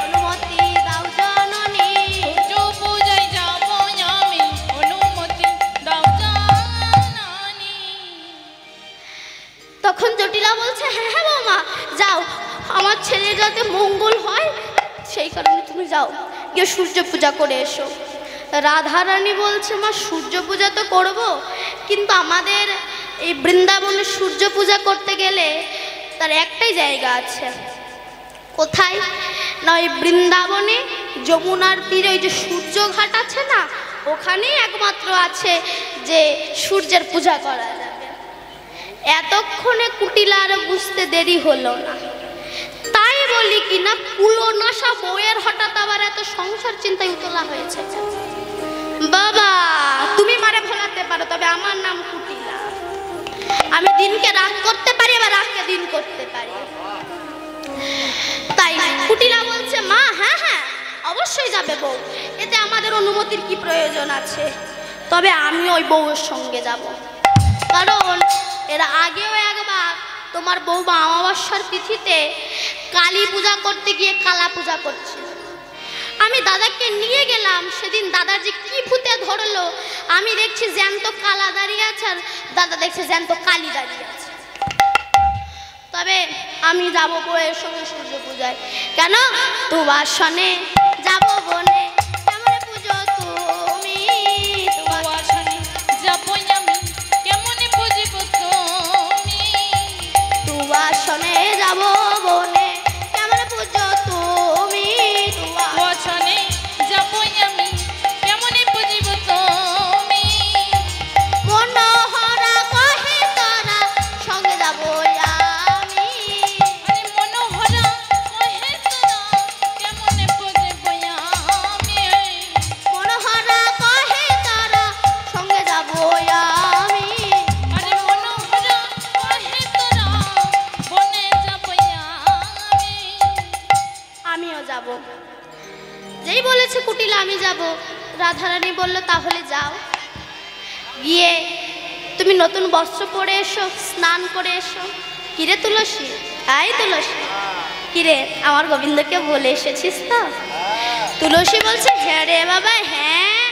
অনুমতি দাও জননী। সূর্য পূজায় যাব আমি, অনুমতি দাও জাননী। তখন জটিলা বলছে, হ্যাঁ হ্যাঁ বৌমা যাও, আমার ছেলে যাতে মঙ্গল হয় সেই কারণে তুমি যাও, গিয়ে সূর্য পূজা করে এসো। রাধারানী বলছে, মা সূর্য পূজা তো করব, কিন্তু আমাদের এই বৃন্দাবনে সূর্য পূজা করতে গেলে তার একটাই জায়গা আছে। কোথায় না, ওই বৃন্দাবনে যমুনার তীরে ওই যে সূর্য ঘাট আছে না, ওখানেই একমাত্র আছে যে সূর্যের পূজা করা যাবে। এতক্ষণে কুটিলার বুঝতে দেরি হলো না, তাই বলি কি না কুলোনাশা বউয়ের হঠাৎ আবার এত সংসার চিন্তায় উতলা হয়েছে। বাবা তুমি মারে ভোলাতে পারো, তবে আমার নাম কুটিলা। আমি দিনকে রাত করতে পারি, আবার রাতকে দিন করতে পারি। তাই কুটিলা বলছে, মা হ্যাঁ হ্যাঁ অবশ্যই যাবে বউ, এতে আমাদের অনুমতির কি প্রয়োজন আছে, তবে আমি ওই বউয়ের সঙ্গে যাব। কারণ এর আগেও একবার তোমার বৌমা অমাবস্যার তিথিতে কালী পূজা করতে গিয়ে কালা পূজা করছিল। আমি দাদাকে নিয়ে গেলাম, সেদিন দাদা যে কি ভূতে ধরলো, আমি দেখছি জ্যান্ত কালা দাঁড়িয়ে আছে আর দাদা দেখছে জ্যান্ত কালী দাঁড়িয়ে আছে। তবে আমি যাব বউয়ের সঙ্গে সূর্য পূজায়। কেন? তোমার সনে যাব বনে, কেমন পুজো তুমি, তোমার আসনে যাব আমি, কেমন বুঝিব তুমি। তোমার সনে যাব বনে, কেমন পুজো তুমি, তোমার আসনে যাব আমি, কেমন বুঝিব তুমি। মনোহরা কহে তারা সঙ্গে যাব আমি। আরে মনোহরা কহে তোরা, কেমন বুঝিব আমি। মনোহরা কহে তারা সঙ্গে যাব আমি। আরে মনোহরা কহে তোরা, বনে যাব আমি। আমিও যাব। যেই বলেছে কুটিলা আমি যাব, রাধারানী বলল তাহলে যাও, গিয়ে তুমি নতুন বস্ত্র পরে এসো, স্নান করে এসো। কিরে তুলসী, আই তুলসী, কিরে আমার গোবিন্দকে বলে এসেছিস তো? তুলসী বলছে, হ্যাঁ রে বাবা হ্যাঁ,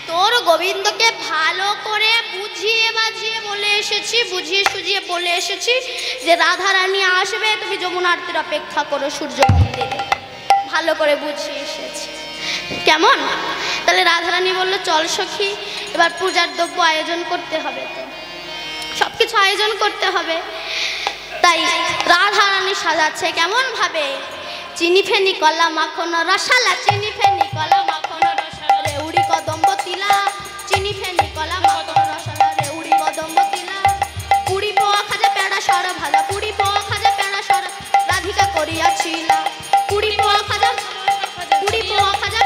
তোর গোবিন্দকে ভালো করে বুঝিয়ে বাজিয়ে বলে এসেছি, বুঝিয়ে সুঝিয়ে বলে এসেছি যে রাধারানী আসবে, তুমি যমুনা আরতির অপেক্ষা করো সূর্য মন্দিরে। ভালো করে বুঝিয়ে এসেছি। কেমন? তাহলে রাধারানী বলল, চল সখী, এবার পূজার দ্রব্য আয়োজন করতে হবে, তো সব কিছু আয়োজন করতে হবে। তাই রাধারানী সাজাচ্ছে কেমন ভাবে, চিনি ফেনি কলা মাখন রসালা, চিনি ফেনি কলা মাখন রসালা, রেউড়ি কদম্ব তিলা, চিনি ফেনি কলা মাখন রসালা রেউড়ি কদম্ব তিলা পুরি পোয়া খাজা পেড়া সর ভাজা পুরি পোয়া খাজা পেড়া সর রাধিকা করিয়াছিলা পুরি পোয়া খাজা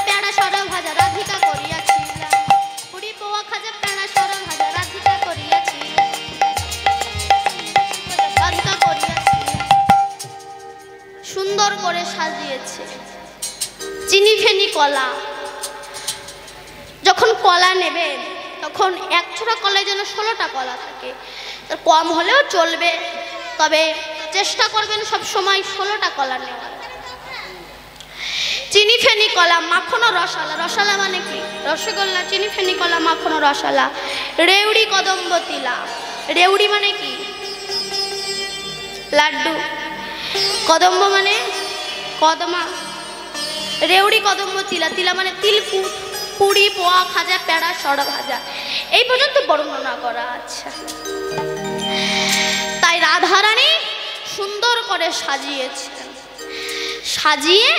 পেড়া সর ভাজা রাধিকা করিয়াছিলা পুরি পোয়া খাজা পেড়া সর ভাজা রাধিকা করিয়াছিলা সুন্দর করে সাজিয়েছে চিনি ফেনি কলা। যখন কলা নেবেন তখন এক ছোড়া কলায় যেন 16টা কলা থাকে, তার কম হলেও চলবে, তবে চেষ্টা করবেন সব সময় 16টা কলা নেওয়ার। চিনি ফেনি কলা মাখন রসালা, রসালা মানে কি? রসগোল্লা। চিনি ফেনি কলা মাখন রসালা রেউড়ি কদম্ব তিলা, রেউড়ি মানে কি? লাড্ডু। কদম্ব মানে কদমা, রেউড়ি কদম্ব তিলা, তিলা মানে তিলকুট, পুরি পোয়া খাজা পেড়া সর ভাজা, এই পর্যন্ত বর্ণনা করা আছে। তাই রাধারানী সুন্দর করে সাজিয়েছেন। সাজিয়ে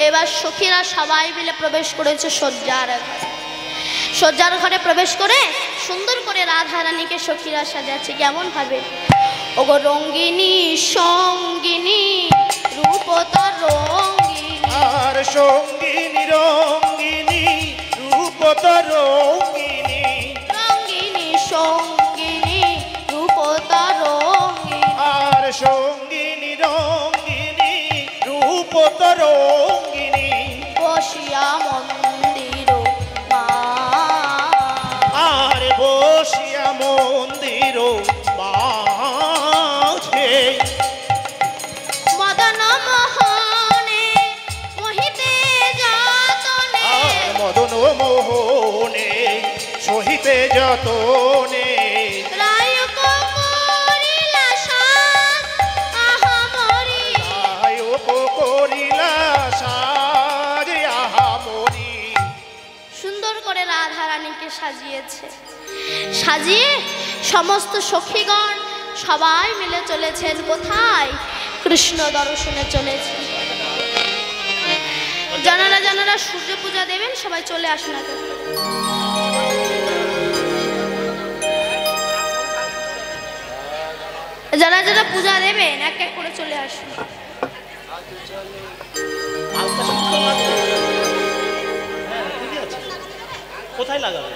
এবার সখীরা সবাই মিলে প্রবেশ করেছে শয্যার ঘরে। শয্যার ঘরে প্রবেশ করে সুন্দর করে রাধারানীকে সখীরা সাজাচ্ছে। কেমন ভাবে? ওগো রঙ্গিনী সঙ্গিনী রূপ তার রঙ্গিনী, আর সঙ্গিনী রঙ্গিনী রূপ তার রঙ্গিনী, রঙ্গিনী সঙ্গিনী রূপ তার রঙ্গিনী, আর সঙ্গিনী রঙ্গিনী রূপ তার রঙ্গিনী, বসিয়া মন্দির মা, আর বসিয়া মন্দির মাঝে মদন মোহনে মোহিতে যতনে, আর মদন মোহনে সহিতে যতনে, রায় করিলা সাজ আহামরি, গায়ক করিলা সাজ আহামরি। সুন্দর করে রাধারানীকে সাজিয়েছে। সাজিয়ে সমস্ত সখীগণ সবাই মিলে চলেছেন কোথায়? কৃষ্ণ দর্শনে চলেছে। যারা যারা সূর্য পূজা দেবেন সবাই চলে আসুন আগে। যারা যারা পূজা দেবেন এক এক করে চলে আসুন। কোথায় লাগাবে?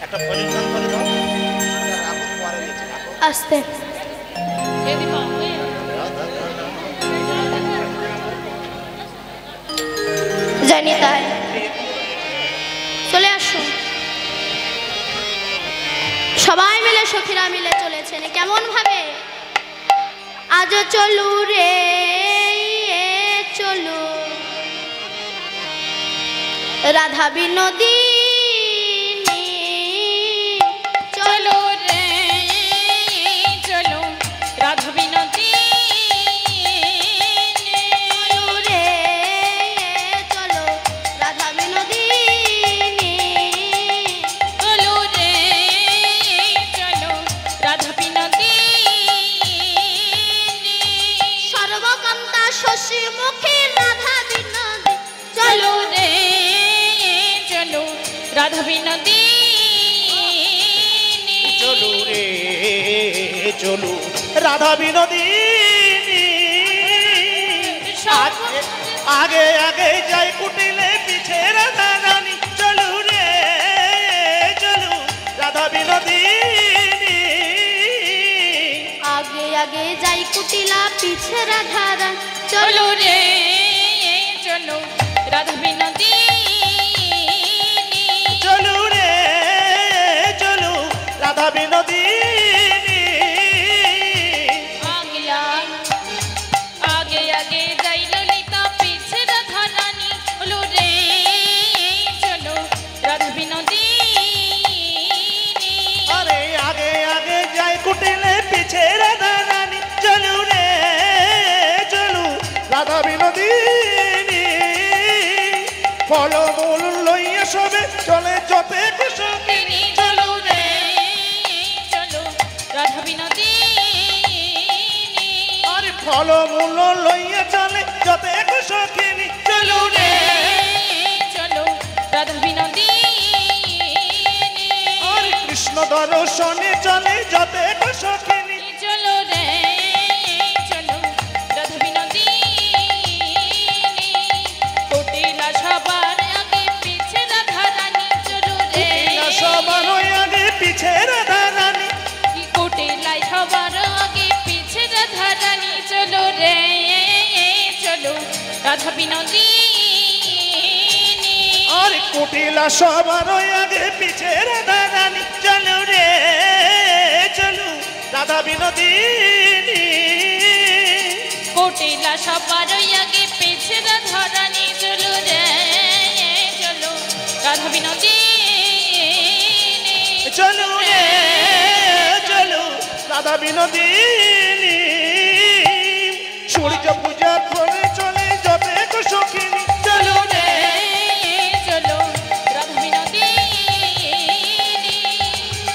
একটা ভজন গান করে দাও। আস্তে জানি তাই চলে আসুন। সবাই মিলে সখীরা মিলে চলেছেন। কেমন ভাবে? আজ চলু রে চলু রাধা বিনোদিনী, চলো রে চলো রাধা বিনোদিনী, চলু রে চলো রাধা বিনোদিনী, চলো রে চলো রাধা বিনোদিনী, সর্বকান্তা শশী মুখী রাধা বিনোদিনী, চলো রে চলো রাধা বিনোদিনী, চলু রে চলু রাধা বিনোদিনী, আগে আগে আগে যাই কুটিলে পিছে রাধা রানী, চলু রে চলু রাধা বিনোদিনী, আগে আগে যাই কুটিলা পিছে রাধা রানী, চলো রে চলো রাধা বিনোদিনী, চলু রে চলু রাধা বিনোদিনী, আগে আগে যাই ললিতা পিছে রাধা রানী, চলো রে চলো রাধা বিনোদিনী, আরে আগে আগে যাই কুটিলে পিছে রাধা রানী, চলু রে চলু রাধা বিনোদিনী। ফলমূল লইয়া সবে চলে যতে সখিনী চলো রে চলো রাধা বিনোদিনী আরে ফলমূল লইয়া চলে যতে সখিনী চলো রে চলো রাধা বিনোদিনী আরে কৃষ্ণ দর্শনে চলে যতে সখিনী চলো রে চলো রাধা বিনোদিনী কোটিলা সবার আগে পিছে রাধা রানী চলো রে সবার আগে পিছে রাধা রানী কোটিলাই সবার আগে পিছে রাধা রানী চলো রে চলো রাধা বিনোদিনী আরে কুটিলা সবার আগে পিছে রাধা রানী চলো রে চলো রাধা বিনোদিনী কোটিলা সবার আগে পিছে রাধা রানী চলো রে চলো রাধা বিনোদিনী চলো রে চলো রাধা বিনোদিনী সূর্য পূজা করে চলে যতে সখিনী চলো রে চলো রাধা বিনোদিনী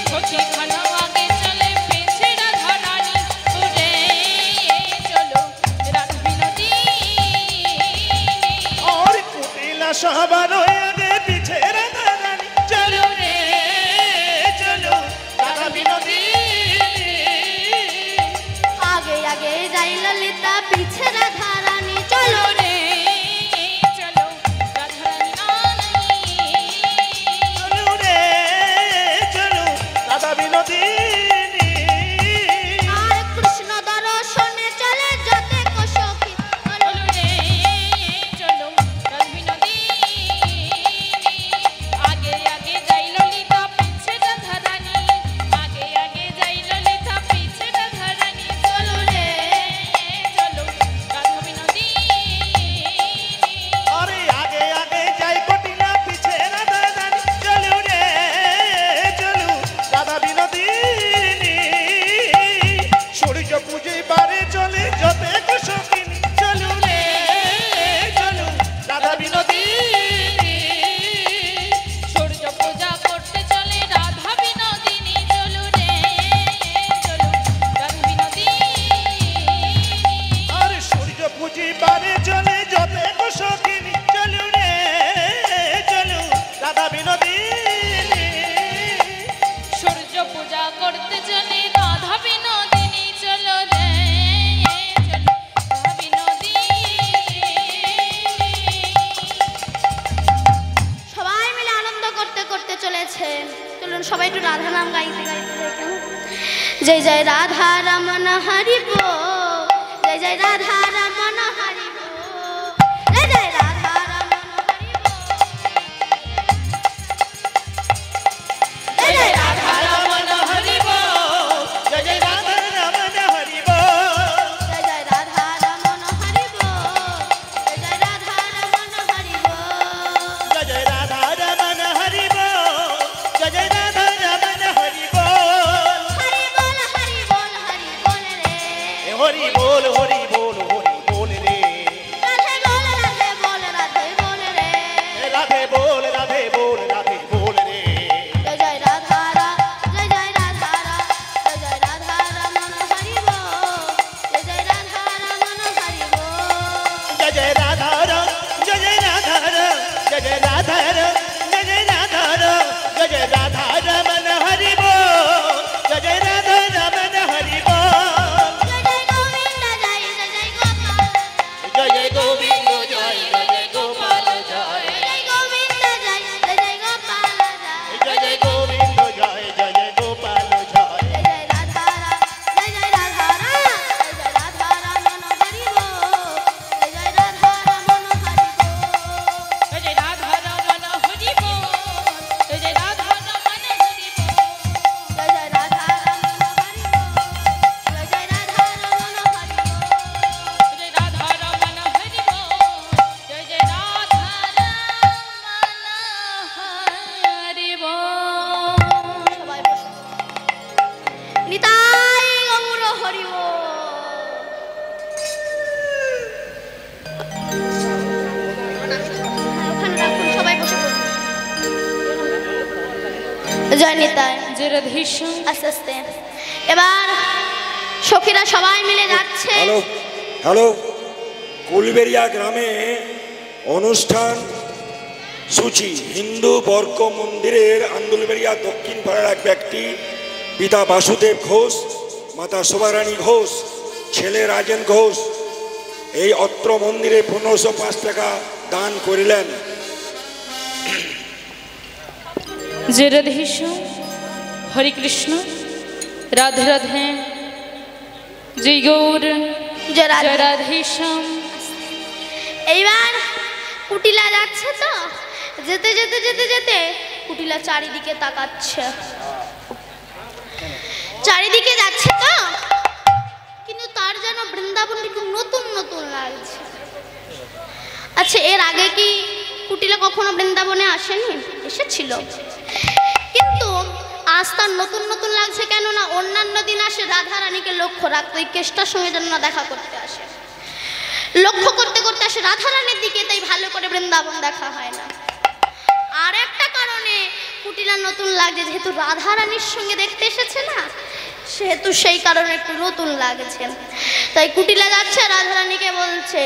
সখী খানা আগে চলে পেছে রাধা রানী রে চলো রাধা বিনোদিনী আর কুটিলা সবার আগে পিছে রাধা রানী চলো রে চলো রাধা বিনোদিনী আগে আগে যাই ললিতা পিছে রাধা রানী চলো রে চলো রাধা রানী চলো রে চলো রাধা বিনোদিনী আর কৃষ্ণ দর্শনে চলে যতে সখী চলো রে চলো রাধা বিনোদিনী আগে আগে যাই ললিতা পিছে রাধা রানী আগে আগে যাই ললিতা পিছে রাধা রানী চলো রে চলো রাধা বিনোদিনী আরে আগে আগে যাই কটিলা পিছে রাধা রানী চলো রে চলো রাধা বিনোদিনী সূর্য পূজে বারে চলে যতে সখিনী চলো রে চলো রাধা বিনোদিনী সূর্য পূজা করতে চলে রাধা বিনোদিনী চলো রে চলো রাধা বিনোদিনী আরে সূর্য পূজে বারে চলে যতে সখিনী চলো রে চলো রাধা বিনোদিনী সূর্য পূজা করতে চলে রাধা বিনোদিনী চলো রে চলো রাধা বিনোদিনী সবাই মিলে আনন্দ করতে করতে চলেছে চলুন সবাই একটু রাধা নাম গাইতে গাইতে যাই কেমন? জয় জয় রাধা রমন হরিব জয় জয় রাধা রমন হরিব জয় জয় রাধা রমন হরিব জয় জয় রাধা রমন হরিব জয় জয় রাধা রমন হরিব জয় জয় রাধা রমন হরিব জয় জয় রাধা রমন হরিব জয় জয় রাধা রমন হরিব জয় জয় রাধা রমন হরিব হরি বল হরি বল হরি বল রে হরি বল হরি বল হরি জয় নিতাই। জয় রাধেশ্যাম। আস্তে আস্তে এবার সখীরা সবাই মিলে যাচ্ছে। হ্যালো হ্যালো, কুলবেরিয়া গ্রামে অনুষ্ঠান সূচি হিন্দু বর্গ মন্দিরের আন্দুলবেরিয়া দক্ষিণ পাড়ার এক ব্যক্তি, পিতা বাসুদেব ঘোষ, মাতা শোভারানী ঘোষ, ছেলে রাজেন ঘোষ, এই অত্র মন্দিরে 1505 টাকা দান করিলেন। জয় রাধেশ্যাম। হরে কৃষ্ণ, রাধে রাধে, জয় গৌর, জয় রাধে। জয় রাধেশ্যাম। এইবার কুটিলা যাচ্ছে তো, যেতে যেতে যেতে যেতে কুটিলা চারিদিকে তাকাচ্ছে, চারিদিকে যাচ্ছে তো, কিন্তু তার যেন বৃন্দাবন একটু নতুন নতুন লাগছে। আচ্ছা, এর আগে কি কুটিলা কখনো বৃন্দাবনে আসেনি? এসেছিল, কিন্তু আজ তার নতুন নতুন লাগছে। কেন না অন্যান্য দিন আসে রাধা রানীকে লক্ষ্য রাখতো, এই কেষ্টার সঙ্গে যেন না দেখা করতে আসে, লক্ষ্য করতে করতে আসে রাধা রানীর দিকে, তাই ভালো করে বৃন্দাবন দেখা হয় না। আর একটা কারণে কুটিলা নতুন লাগছে, যেহেতু রাধা রানীর সঙ্গে দেখতে এসেছে না, সেহেতু সেই কারণে একটু নতুন লাগছে। তাই কুটিলা যাচ্ছে, রাধা রানীকে বলছে,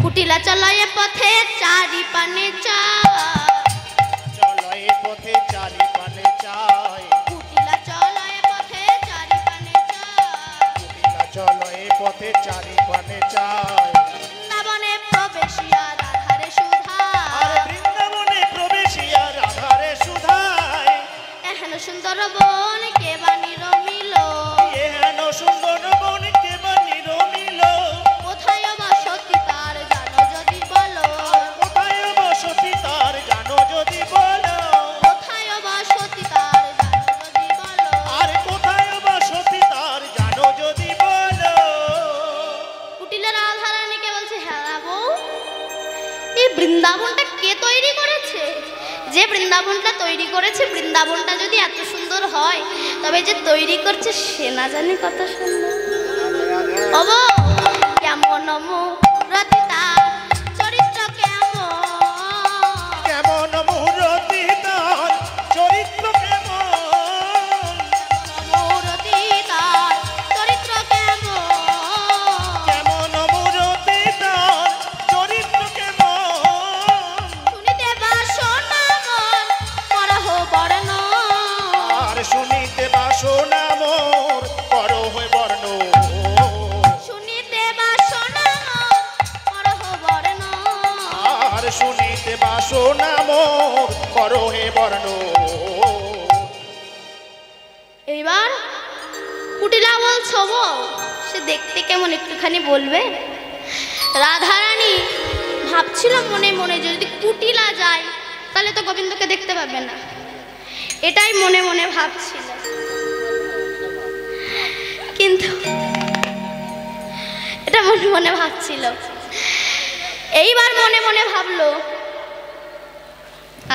কুটিলা চলো এ পথে চারি পানে চা, চলো এ পথে চারি পানে চাই, কুটিলা চলো এ পথে চারি পানে চা, চলো এ পথে চারি পানে চাই। বৃন্দাবনে প্রবেশিয়া রাধারে সুধা, আর বৃন্দাবনে প্রবেশিয়া রাধারে সুধায়, এহেন সুন্দর বন কে বাণী রমিল, এহেন সুন্দর বন কেবলি রমিল, কোথায় বসতি তার জানো যদি বলো, কোথায় বসতি তার জানো যদি বলো, কোথায় বসতি তার জানো যদি বলো। আর কোথায় বসতি তার জানো যদি বলো। কুটিলা রাধা রানীকে বলছে, হ্যাঁ বউ, এই বৃন্দাবনটা কে তৈরি করেছে? যে বৃন্দাবনটা তৈরি করেছে, বৃন্দাবনটা যদি এত সুন্দর হয়, তবে যে তৈরি করছে সে না জানি কত সুন্দর। ও বউ, কেমন রতি তার চরিত্র কেমন, কেমন মুহূর্তি তার চরিত্র কেমন, মূরতি তার চরিত্র কেমন, কেমন মুহূর্তি তার চরিত্র কেমন, শুনিতে বাসনা মন করহ বর্ণ, আর শুনিতে বাসনা মোর করো হয়ে বর্ণ, শুনিতে বাসনা মন করহ বর্ণ। আর শুনিতে বাসনা মোর করো হে বর্ণ। এইবার কুটিলা বলছো, বউ সে দেখতে কেমন একটুখানি বলবে? রাধারানী ভাবছিল মনে মনে, যদি কুটিলা যায় তাহলে তো গোবিন্দকে দেখতে পাবে না, এটাই মনে মনে ভাবছিল। কিন্তু এটা মনে মনে ভাবছিল, এইবার মনে মনে ভাবলো,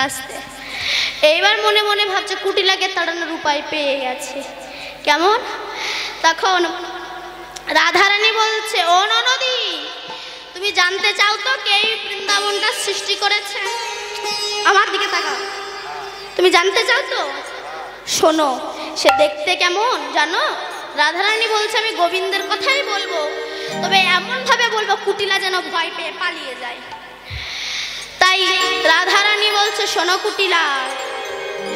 আস্তে এইবার মনে মনে ভাবছে কুটিলাকে তাড়ানোর উপায় পেয়ে গেছে। কেমন? তখন রাধারানী বলছে, ও ননদি, তুমি জানতে চাও তো কে এই বৃন্দাবনটা সৃষ্টি করেছে? আমার দিকে তাকাও, তুমি জানতে চাও তো? শোনো, সে দেখতে কেমন জানো? রাধারানী বলছে, আমি গোবিন্দের কথাই বলবো, তবে এমন ভাবে বলবো কুটিলা যেন ভয় পেয়ে পালিয়ে যায়। তাই রাধারানী বলছে, শোনো কুটিলা,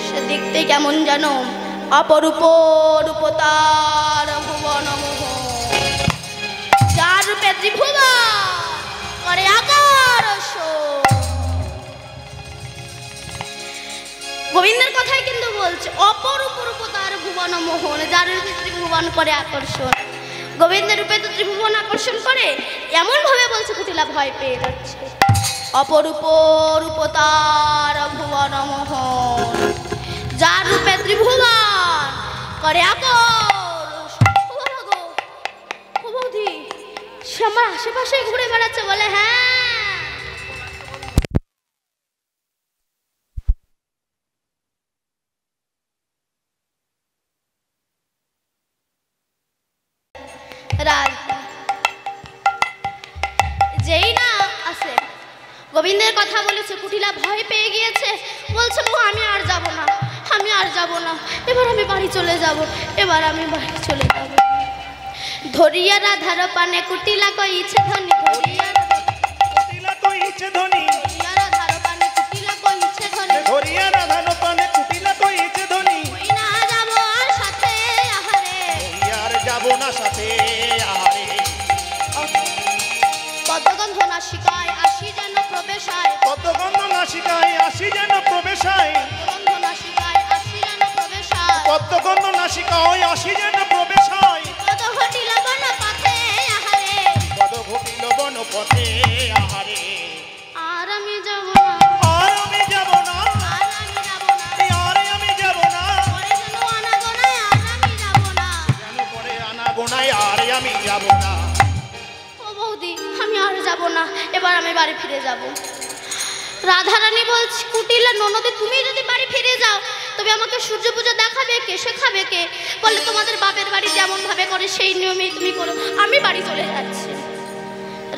সে দেখতে কেমন জানো? অপরূপ রূপতার ভুবন মোহ, যার রূপে ত্রিভুবন করে আকর্ষণ। গোবিন্দের কথাই কিন্তু বলছে, অপরূপ রূপতার ভুবন মোহন, যার রূপে ত্রিভুবন করে আকর্ষণ। গোবিন্দের রূপে তো ত্রিভুবন আকর্ষণ করে, এমন ভাবে বলছে কুটিলা ভয় পেয়ে যাচ্ছে। অপরূপ রূপতার ভুবন মোহন, যার রূপে ত্রিভুবন করে আকর্ষণ। ও বৌদি, সে আমার আশেপাশে ঘুরে বেড়াচ্ছে, বলে হ্যাঁ। যেই না আসে গোবিন্দের কথা বলেছে, কুটিলা ভয় পেয়ে গিয়েছে, বলছে, বউ আমি আর যাব না, আমি আমি আর যাব না, এবার আমি বাড়ি চলে যাব, এবার আমি বাড়ি চলে যাব। ধরিয়া রাধার পানে কুটিলা কইছে ধনী, ধরিয়া কুটিলা কইছে ধনী, রাধার পানে কুটিলা কইছে ধনী, ধরিয়া রাধার পানে কুটিলা কইছে ধনী। ওই না যাব আর সাথে আহারে, ওই আর যাব না সাথে আহারে। পদ্মগন্ধ নাসিকায় আসি যেন প্রবেশায়, পদ্মগন্ধ নাসিকায় আসি যেন প্রবেশায়, পদ্মগন্ধ নাসিকায় আসি যেন প্রবেশায়, পদ্মগন্ধ নাসিকায় আসি যেন প্রবেশায়। পদ ঘটিল বন পথে আহারে, পদ ঘটিল বন পথে আহারে। আর আমি যাব না, আর আমি যাব না, আর আমি যাব না, আর আমি যাব না, পরে যেন আনাগোনায় আর আমি যাব না। যেন পরে আনাগোনায় আর আমি যাব না। ও বৌদি, আমি আর যাব না, এবার আমি বাড়ি ফিরে যাব। রাধারানী বলছি, কুটিলা ননদে তুমি যদি বাড়ি ফিরে যাও তবে আমাকে সূর্য পূজা দেখাবে কে, শেখাবে কে? বলে তোমাদের বাপের বাড়ি যেমন ভাবে করে সেই নিয়মেই তুমি করো, আমি বাড়ি চলে যাচ্ছি।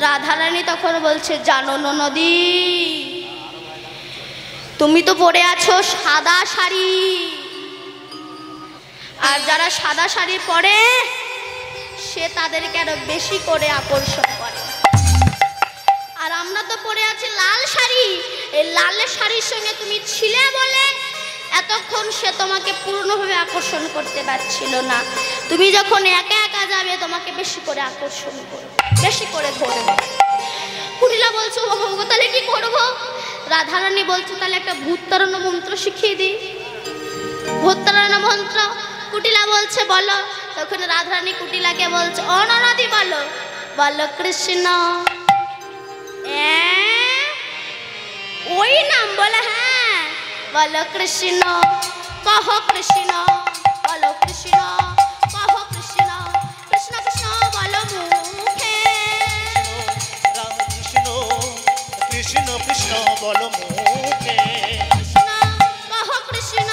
রাধারানী তখন বলছে, জানো ননদি, তুমি তো পরে আছো সাদা শাড়ি, আর যারা সাদা শাড়ি পরে সে তাদেরকে আরো বেশি করে আকর্ষণ করে। আর আমরা তো পরে আছি লাল শাড়ি, এই লাল শাড়ির সঙ্গে তুমি ছিলে বলে এতক্ষণ সে তোমাকে পূর্ণভাবে আকর্ষণ করতে পারছিল না। তুমি যখন একা একা যাবে তোমাকে বেশি করে আকর্ষণ করবে, বেশি করে ধরবে। কুটিলা বলছো, ও গো, তাহলে কি করবো? রাধারানী বলছো, তাহলে একটা ভূত তাড়ানো মন্ত্র শিখিয়ে দিই। ভূত তাড়ানো মন্ত্র? কুটিলা বলছে বলো। তখন রাধারানী কুটিলাকে বলছে, ও ননদি বলো, বলো কৃষ্ণ। ওই নাম বলে? হ্যাঁ, বলো কৃষ্ণ, কহ কৃষ্ণ, বলো কৃষ্ণ, কহ কৃষ্ণ, কৃষ্ণ কৃষ্ণ বলো মুখে, রাম কৃষ্ণ, কৃষ্ণ কৃষ্ণ বলো মুখে, কৃষ্ণ কহ কৃষ্ণ,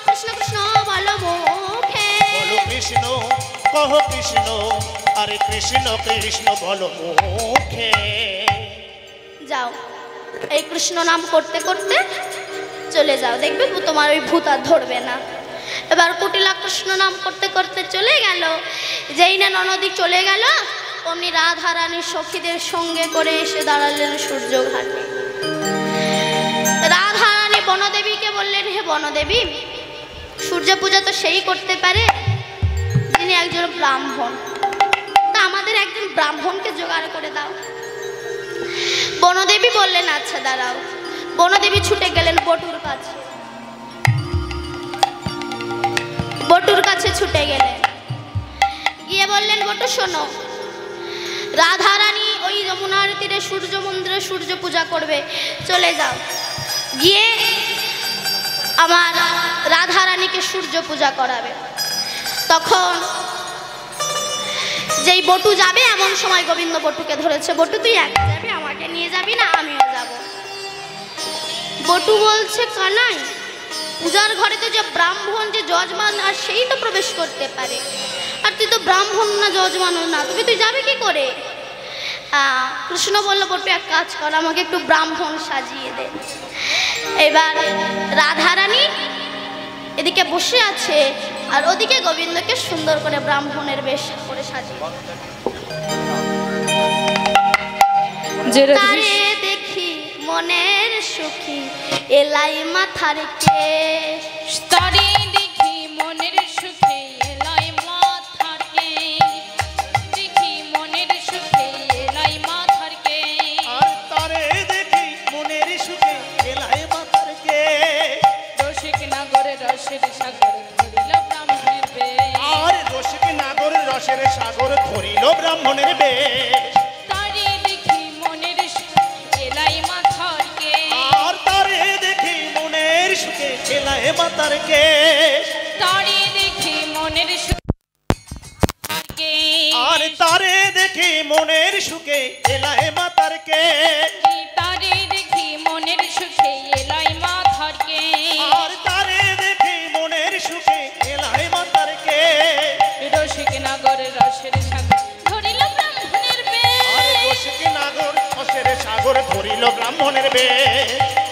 কৃষ্ণ কৃষ্ণ বলো মুখে, বলো কৃষ্ণ, কহ কৃষ্ণ, আরে কৃষ্ণ কৃষ্ণ বলো মুখে। যাও, এই কৃষ্ণ নাম করতে করতে চলে যাও, দেখবে তোমার ওই ভূত আর ধরবে না। এবার কুটিলা কৃষ্ণ নাম করতে করতে চলে গেল। যেই না ননদী চলে গেল, অমনি রাধারানী সখীদের সঙ্গে করে এসে দাঁড়ালেন সূর্য ঘাটে। রাধারানী বনদেবীকে বললেন, হে বনদেবী, সূর্য পূজা তো সেই করতে পারে যিনি একজন ব্রাহ্মণ, তা আমাদের একজন ব্রাহ্মণকে জোগাড় করে দাও। বনদেবী বললেন, আচ্ছা দাঁড়াও। বনদেবী ছুটে গেলেন বটুর কাছে, বটুর কাছে ছুটে গেলেন, গিয়ে বললেন, বটু শোনো, রাধারানী ওই যমুনার তীরে সূর্য মন্দিরে সূর্য পূজা করবে, চলে যাও, গিয়ে আমার রাধারানীকে সূর্য পূজা করাবে। তখন যেই বটু যাবে, এমন সময় গোবিন্দ বটুকে ধরেছে, বটু তুই একা যাবি, আমাকে নিয়ে যাবি না? আমিও যাব। বটু বলছে, কানাই, পূজার ঘরে তো যে ব্রাহ্মণ, যে যজমান, আর সেই তো প্রবেশ করতে পারে, আর তুই তো ব্রাহ্মণ না, যজমান না, তবে তুই যাবি কি করে? কৃষ্ণ বলল, বটু এক কাজ কর, আমাকে একটু ব্রাহ্মণ সাজিয়ে দে। এবার রাধারানী এদিকে বসে আছে, আর ওদিকে গোবিন্দকে সুন্দর করে ব্রাহ্মণের বেশ করে সাজিয়ে। তারে দেখি মনের সুখী, এলাই মাথার কেশ, তারে দেখি মনের সুখে এলাই মাথার কেশ, দেখি মনের সুখে এলাই মাথার কেশ, আর তারে দেখি মনের সুখে এলাই মাথার কেশ, রসিক নাগরে রসের সাগর ধরিল ব্রাহ্মণের বেশ, আর রসিক নাগর রসের সাগর ধরিল ব্রাহ্মণের বেশ। তারে দেখি মনের সুখে এলাই মাথার কেশ, আর তারে দেখি মনের সুখে এলাই মাথার কেশ, তারে দেখি মনের সুখে আর তারে দেখি মনের সুখে এলাই মাথার কেশ, তারে দেখি মনের সুখে এলাই মাথার কেশ, আর তারে দেখি মনের সুখে এলাই মাথার কেশ, রসিক নাগর রসের সাগর ধরিল ব্রাহ্মণের আর বেশ, রসিক নাগর রসের সাগর ধরিল ব্রাহ্মণের বেশ।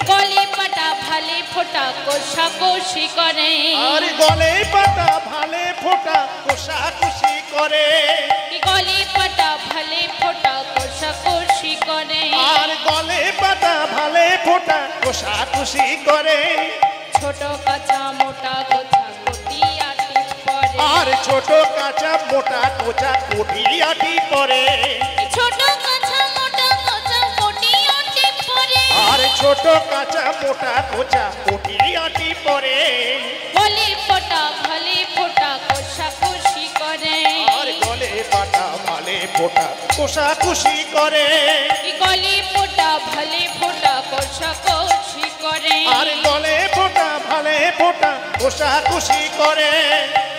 কলি পাটা ভালে ফোটা কোষা কোষাকষি করে আর গলে পাতা ভালে ফোটা কোষাকুষি করে গলি পাটা ভালে ফোটা কোষাকষি করে আর গলে পাতা ভালে ফোটা কোষাকুষি করে ছোট কাঁচা মোটা গোছা কটিয়াটি পরে আর ছোট কাঁচা মোটা কোচা কোটিয়াটি পরে ছোট কাঁচা মোটা গোছা কটিয়াটি পরে আর ছোট কাঁচা মোটা কোচা কোটিয়াটি পরে গলি ফোটা ভালে ফোটা কোষাকষি করে আর গলে পাতা ভালে ফোটা কোষাকুষি করে গলি ফোটা ভালে ফোটা কোষাকষি করে আর গলে ফোটা ভালে ফোটা কোষাকুষি করে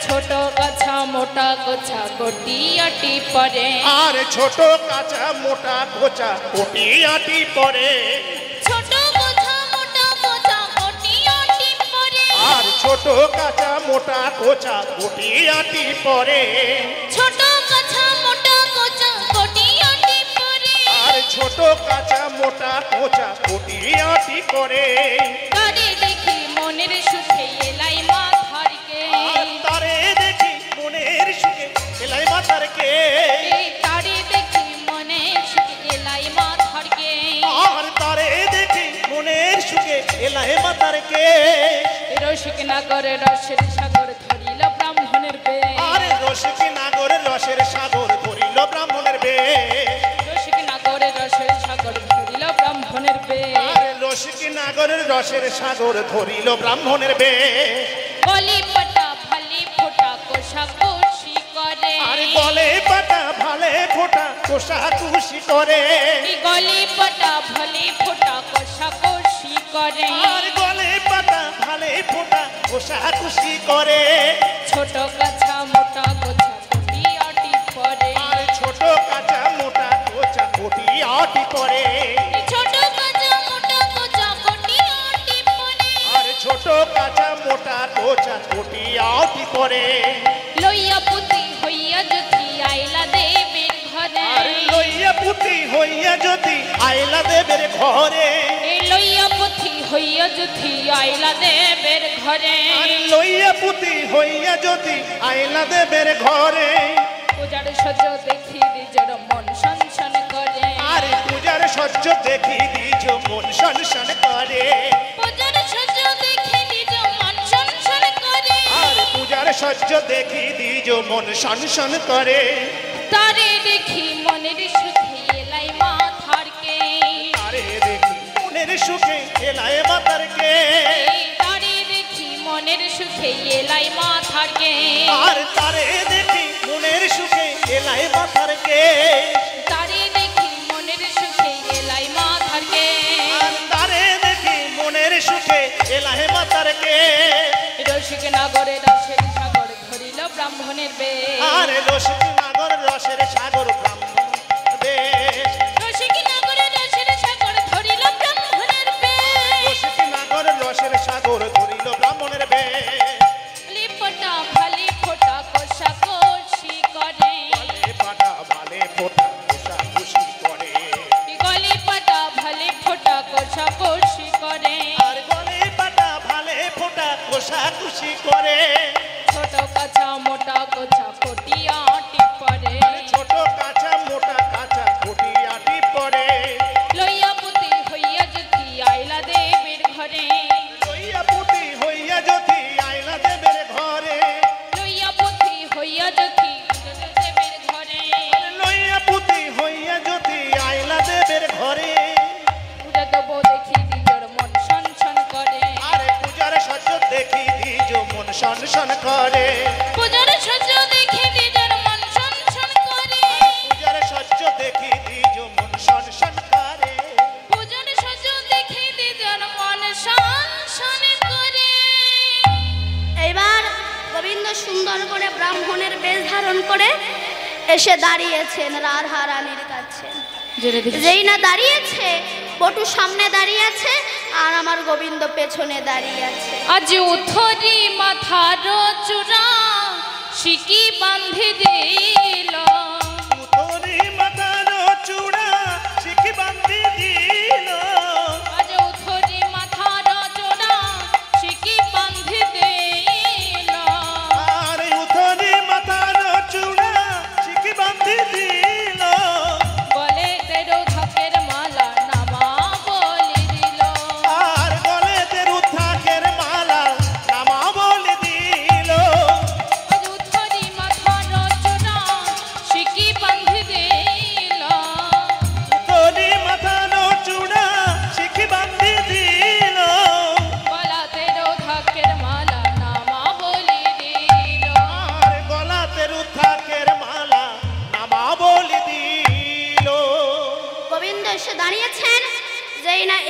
ছোট কাঁচা মোটা গোছা কটিয়াটি পরে আর ছোট কাঁচা মোটা কোচা কোটিয়াটি পরে ছোট গোছা মোটা গোছা কটিয়াটি পরে আর ছোট কাঁচা মোটা কোচা কোটিয়াটি পরে ছোট কাঁচা মোটা গোছা কটিয়াটি পরে আর ছোট কাঁচা মোটা কোচা কোটিয়াটি পরে তারে দেখি মনের সুখে এলাই মাথারকে আর তারে দেখি মনের সুখে এলাই মাতারকে তারে দেখি মনের সুখে এলাই মাথারকে আর তারে দেখি মনের সুখে এলাই মাতারকে রসিক নাগরে রসের সাগর ধরিল ব্রাহ্মণের বে আরে রসিক নাগরে রসের সাগর ধরিল ব্রাহ্মণের বে রসিক নাগরে রসের সাগর ধরিল ব্রাহ্মণের বে আরে রসিক নাগরের রসের সাগর ধরিল ব্রাহ্মণের বে গলি পাটা ভালি ফোটা কোষাকষি করে আরে গলে পাতা ভালে ফোটা কোষাকুষি করে গলি পাটা ভালি ফোটা কোষাকষি করে আর গলে পাতা ভালে ফোটা কোষাকুষি করে ছোট কাছা মোটা গোছা কটিয়াটি পরে আর ছোট কাঁচা মোটা কোচা কোটিয়াটি পরে ছোট কাছা মোটা গোছা কটিয়াটি পরে আর ছোট কাঁচা মোটা কোচা কোটিয়াটি পরে লইয়া পুতি হইয়া যদি আইলা দেবের ঘরে আর লইয়া পুতি হইয়া যদি আইলা দেবের ঘরে এই লইয়া পুতি হইয়া যদি আইলা দেবের ঘরে আর লইয়া পুতি হইয়া যদি আইলা দেবের ঘরে পূজার সজ দেখি নিজের মন সনসন করে আর পূজার সহ্য দেখি দিজ মন সনসন করে পূজার সজ দেখি নিজ মন সনসন করে আর পূজার সহ্য দেখি দিজ মন সনসন করে তারে দেখি মনের সুখে এলাই মাথারকে আরে দেখি মনের সুখে এলায় মাতারকে তারে দেখি মনের সুখে এলাই মাথারকে আর তারে দেখি মনের সুখে এলায় মাতারকে তারে দেখি মনের সুখে এলাই মাথারকে আর তারে দেখি মনের সুখে এলায় মাতারকে রসিক নাগরে রসের সাগর ধরিল ব্রাহ্মণের বে আরে রসিক নাগর রসের সাগর ব্রাহ্মণ বেশ রসিক নাগরে রসের সাগর ধরিল ব্রাহ্মণের বে রসিক নাগর রসের সাগর ধরিল ব্রাহ্মণের বেশ লিপটা ভালি ফোটা কোষাকষি করে ভালে পাটা ভালে ফোটা কোষাকুষি করে গলি পাটা ভালি ফোটা কোষাকষি করে আর গলে পাটা ভালে ফোটা কোষাকুষি করে ছোট কাছা মোটা গোছা কটিয়াটি পরে ছোট কাঁচা মোটা কাঁচা কোটিয়াটি পরে লইয়া পুতি হইয়া যদি আইলা দেবের ঘরে লইয়া পুতি হইয়া যদি আইলা দেবের ঘরে লইয়া পুতি হইয়া যদি দেবের ঘরে লইয়া পুতি হইয়া যদি আইলা দেবের ঘরে পূজা দেবো দেখি নিজের মন সনসন করে আরে পূজার সহ্য দেখি দিজ মন সনসন করে পূজার সহ্য দেখি নিজের মন সনসন করে পূজার সহ্য দেখি দিজ মন সনসন করে পূজার সহ্য দেখি নিজের মন সনসন করে এবার গোবিন্দ সুন্দর করে ব্রাহ্মণের বেশ ধারণ করে এসে দাঁড়িয়েছেন রাধা রানীর কাছে। যেই না দাঁড়িয়েছে, বটু সামনে দাঁড়িয়ে আছে আর আমার গোবিন্দ পেছনে দাঁড়িয়ে আছে। আজ উথরি মাথার চূড়া শিকি বান্ধি দিল তোরি মাথার চূড়া শিখি বান্ধি দিল আজ উথরি মাথার চূড়া শিকি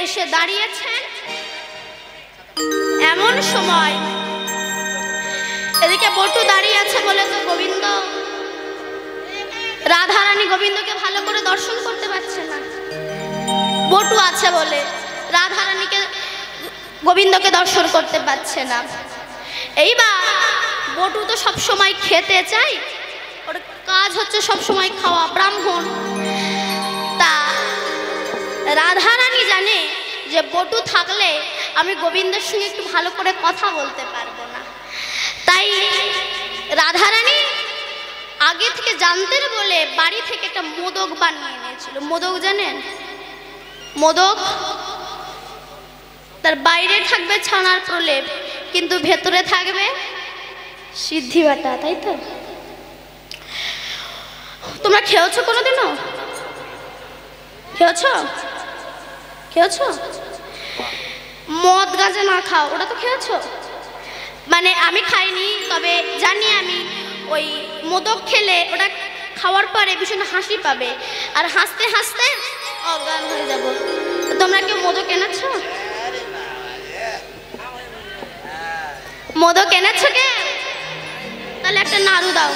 এসে দাঁড়িয়েছেন। এমন সময় এদিকে বটু দাঁড়িয়ে আছে বলে তো গোবিন্দ, রাধারানী গোবিন্দকে ভালো করে দর্শন করতে পারছে না। বটু আছে বলে রাধারানীকে গোবিন্দকে দর্শন করতে পারছে না। এইবার বটু তো সব সময় খেতে চাই, ওর কাজ হচ্ছে সব সময় খাওয়া, ব্রাহ্মণ। তা রাধারানী জানে যে বটু থাকলে আমি গোবিন্দের সঙ্গে একটু ভালো করে কথা বলতে পারবো না, তাই রাধারানী আগে থেকে জানতেন বলে বাড়ি থেকে একটা মোদক বানিয়ে এনেছিল। মোদক জানেন? মোদক তার বাইরে থাকবে ছানার প্রলেপ, কিন্তু ভেতরে থাকবে সিদ্ধি বাটা, তাই তো? তোমরা খেয়েছো কোনোদিনও? খেয়েছো? খেয়েছো? মদ গাঁজা না খাও, ওটা তো খেয়েছো? মানে আমি খাইনি, তবে জানি আমি ওই মোদক খেলে ওটা খাওয়ার পরে ভীষণ হাসি পাবে, আর হাসতে হাসতে অজ্ঞান হয়ে যাব। তোমরা কেউ মোদক এনেছো? মোদক এনেছো কে? তাহলে একটা নাড়ু দাও।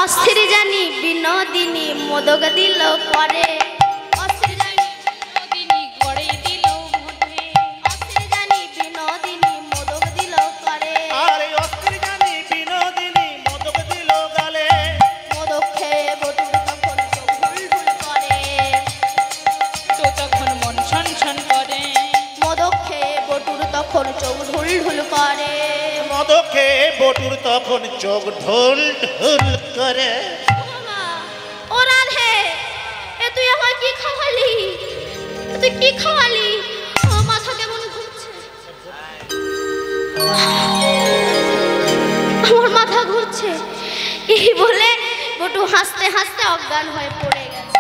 অস্থির জানি বিনোদিনী মোদক দিল করে, অস্থির জানি বিনোদিনী গড়ে দিল মধ্যে, অস্থির জানি বিনোদিনী মোদক দিল করে। আর এই অস্থির জানি বিনোদিনী মোদক দিল গালে। মোদক খেয়ে বটুর তখন চোখ ঢুলঢুল করে, তো তখন মন ছনছন করে। মোদক খেয়ে বটুর তখন চোখ ঢুলঢুল করে। মদকে বটুর তখন চোখ ঢোল ঢোল করে। ও রাধে, এ তুই আমার কি খাওয়ালি? তুই কি খাওয়ালি? ও মাথা কেমন ঘুরছে, আমার মাথা ঘুরছে। এই বলে বটু হাসতে হাসতে অজ্ঞান হয়ে পড়ে গেছে।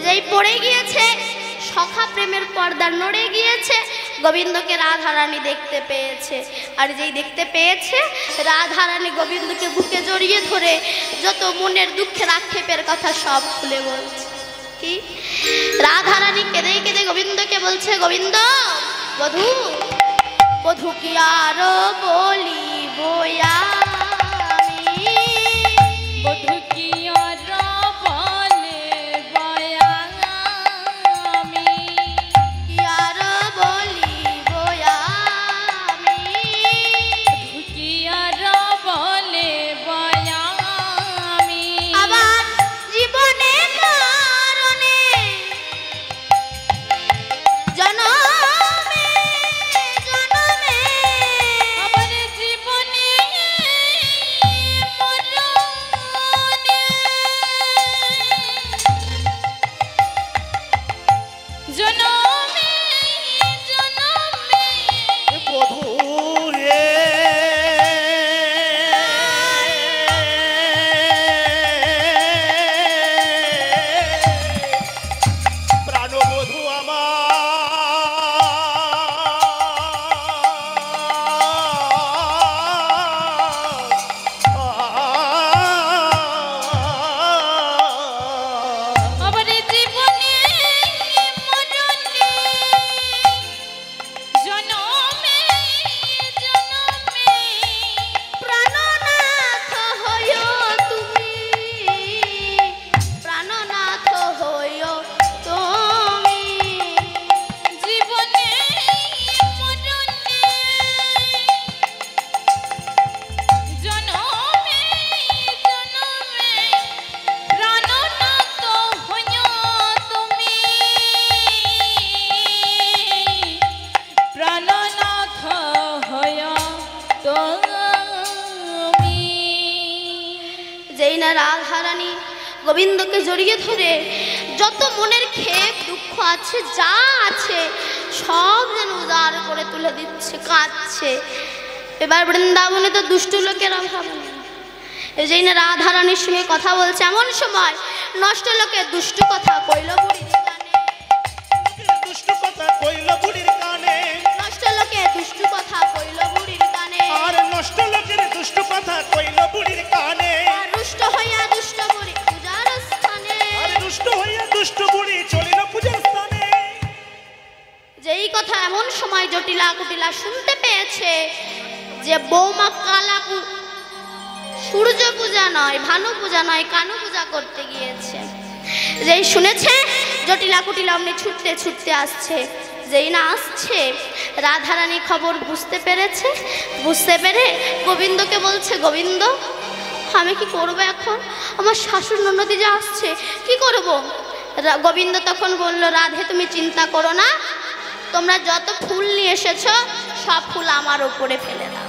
যেই পড়ে গিয়েছে, সখা প্রেমের পর্দা নড়ে গিয়েছে। গোবিন্দকে রাধারানী দেখতে পেয়েছে, আর যেই দেখতে পেয়েছে রাধারানী গোবিন্দকে বুকে জড়িয়ে ধরে যত মনের দুঃখের আক্ষেপের কথা সব খুলে বলছে। কি রাধারানী কেঁদে কেঁদে গোবিন্দকে বলছে, গোবিন্দ বধূ, বধূ কি আর বলিব আমি, বধূ কি আর বলে বয়ামি, কি আর বলিব আমি, বধূ কি আর বলে বয়ামি। আবার জীবনে কারণে জনমে জনমে, আবার জীবনে মরণে, জনমে জনমে বধূ রে প্রাণবধূ আমার। আবার জীবনে মরণে, জনমে জনমে প্রাণনাথ হইও তুমি, প্রাণনাথ হইও তুমি, জীবনে মরণে, জনমে জনমে প্রাণনাথ হইও তুমি, প্রাণনাথ হইও তুমি। যেই না রাধারানী গোবিন্দকে জড়িয়ে ধরে যত মনের ক্ষেপ দুঃখ আছে যা আছে সব যেন উদার করে তুলে দিচ্ছে, কাঁদছে। এবার বৃন্দাবনে তো দুষ্টু লোকের অভাব নেই। যেই না রাধারানীর সঙ্গে কথা বলছে, এমন সময় নষ্ট লোকের দুষ্টু কথা কইল বুড়ির কানে, দুষ্টু কথা কইল বুড়ির কানে। নষ্ট লোকে দুষ্টু নষ্ট লোকের দুষ্ট কথা কইল বুড়ির কানে। আর রুষ্ট হইয়া দুষ্ট বুড়ি পূজার স্থানে। আর দুষ্ট হইয়া দুষ্ট বুড়ি চলিল পূজার স্থানে। যেই কথা এমন সময় জটিলা কুটিলা শুনতে পেয়েছে যে বৌমা সূর্য পূজা নয়, ভানু পূজা নয়, কানু পূজা করতে গিয়েছে। যেই শুনেছে জটিলা কুটিলা অমনি ছুটতে ছুটতে আসছে। যেই না আসছে রাধারানী খবর বুঝতে পেরেছে। বুঝতে পেরে গোবিন্দকে বলছে, গোবিন্দ আমি কি করবো এখন? আমার শাশুড় ননদি যে আসছে, কি করব? গোবিন্দ তখন বলল, রাধে তুমি চিন্তা করো না, তোমরা যত ফুল নিয়ে এসেছো সব ফুল আমার উপরে ফেলে দাও।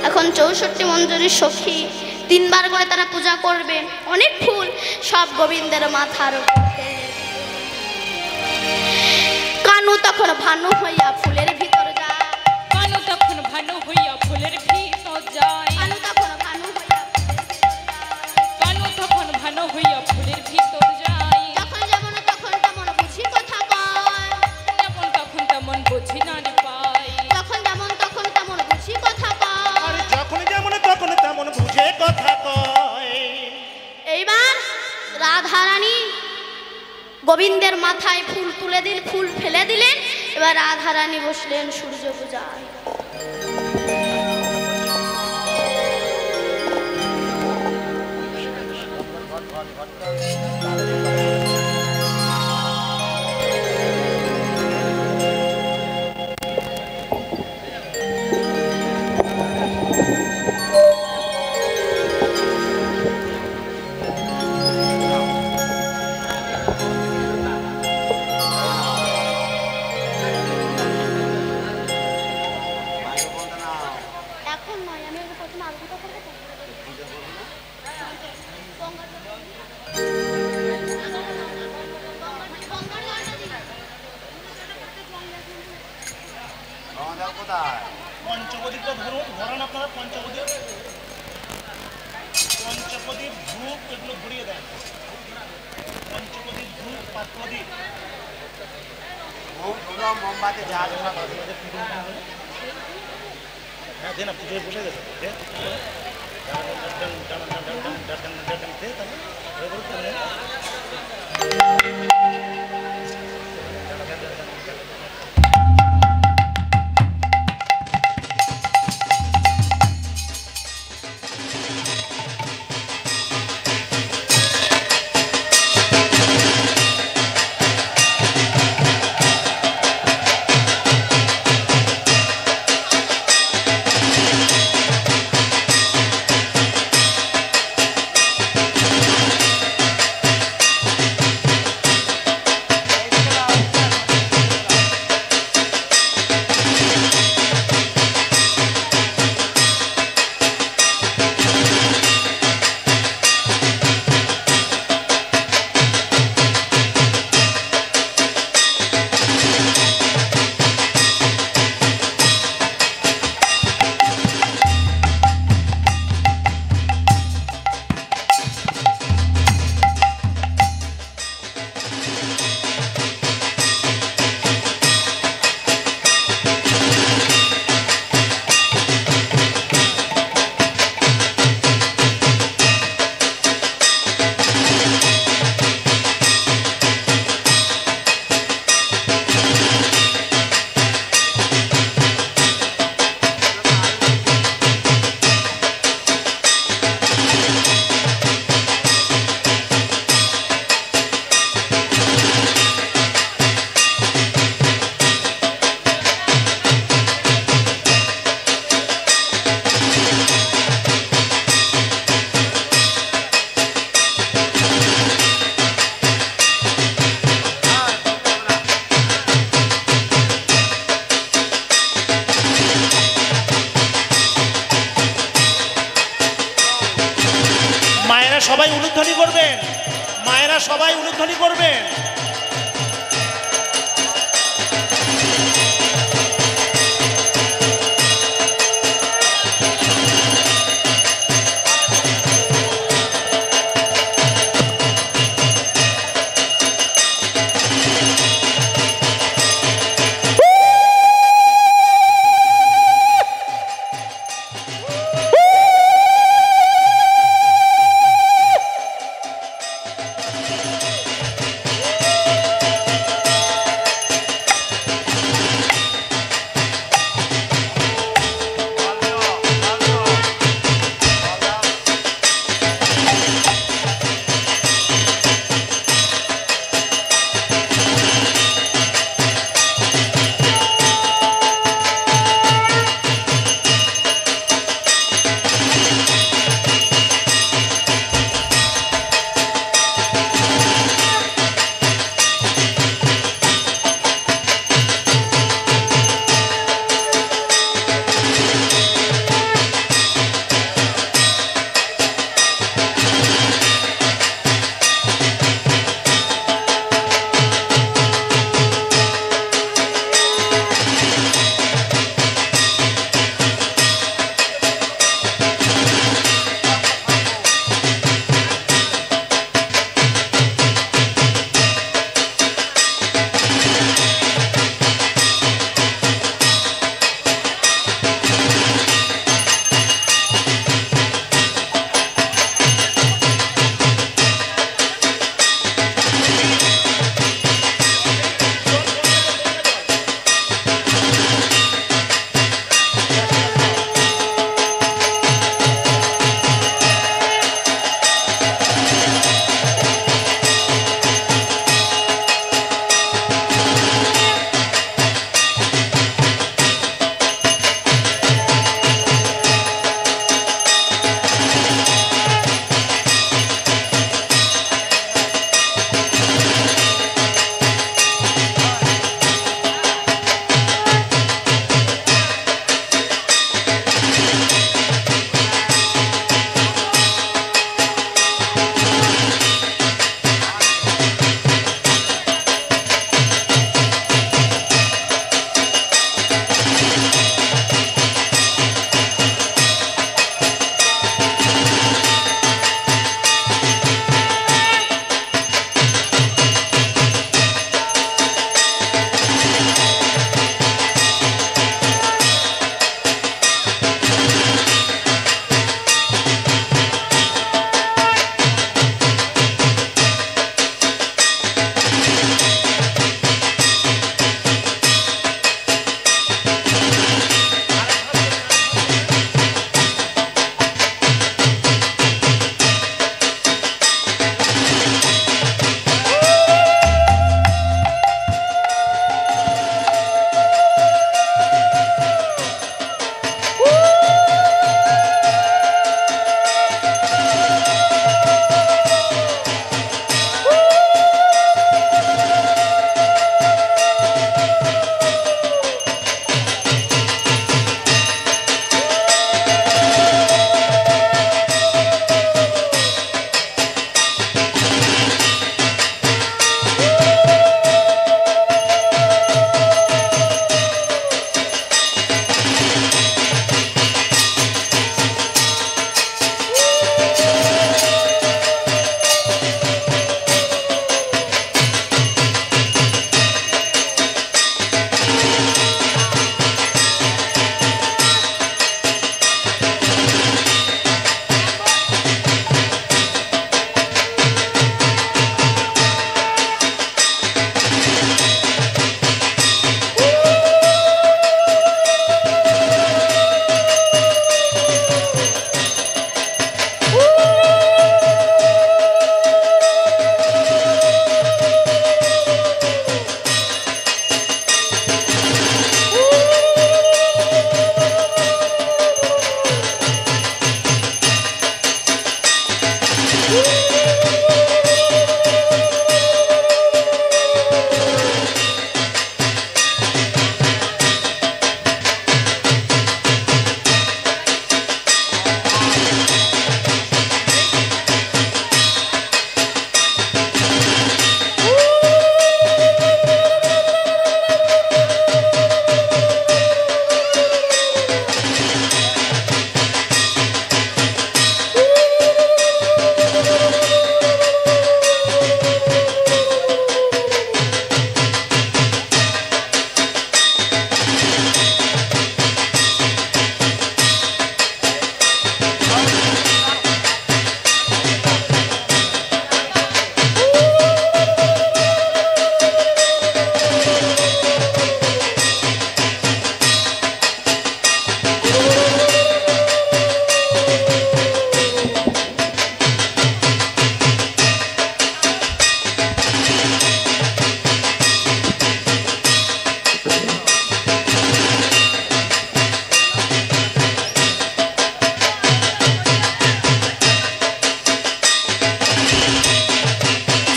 এখন 64 মঞ্জুরির সখী 3 বার করে তারা পূজা করবে। অনেক ফুল সব গোবিন্দের মাথার উপরে। কানু তখন ভানু হইয়া ফুলের ভিতর যায়। কানু তখন ভানু হইয়া ফুলের ভিতর যায়। কানু তখন ভানু হইয়া কানু তখন ভানু হইয়া ফুলের ভিতর যায়। যখন যেমন তখন তেমন বুঝি কথা কয়। যেমন তখন তেমন বুঝি না রে পাই। যখন যেমন তখন তেমন বুঝি কথা আর কয়। যখন যেমন তখন তেমন বুঝে কথা কয়। এইবার রাধারানী গোবিন্দের মাথায় ফুল তুলে দিল, ফুল ফেলে দিলেন। এবার রাধারানী বসলেন সূর্য পূজায়। এখন নয়, আমি ওকে প্রথমে আরতিটা করবো তো। পঞ্চপ্রদীপটা ধরুন, ধরেন আপনারা পঞ্চপ্রদীপ, পঞ্চপ্রদীপ ধূপ এগুলো ঘুরিয়ে দেন। পঞ্চপ্রদীপ ধূপ পাত্রদীপ মোমবাতি যা হ্যাঁ দেন, পুজোয় বসে গেছে। সবাই উলুধ্বনি করবেন, মায়েরা সবাই উলুধ্বনি করবেন।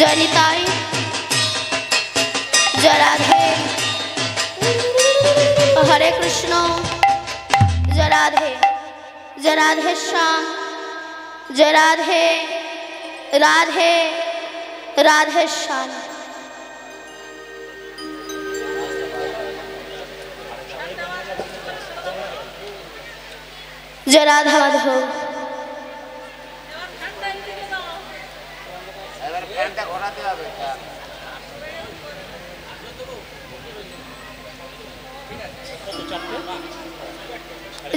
জয় নিতাই, জয় রাধে, হরে কৃষ্ণ, জয় রাধে, জয় রাধে শ্যাম, জয় রাধে, রাধে রাধে শ্যাম। জয় রাধা মাধব।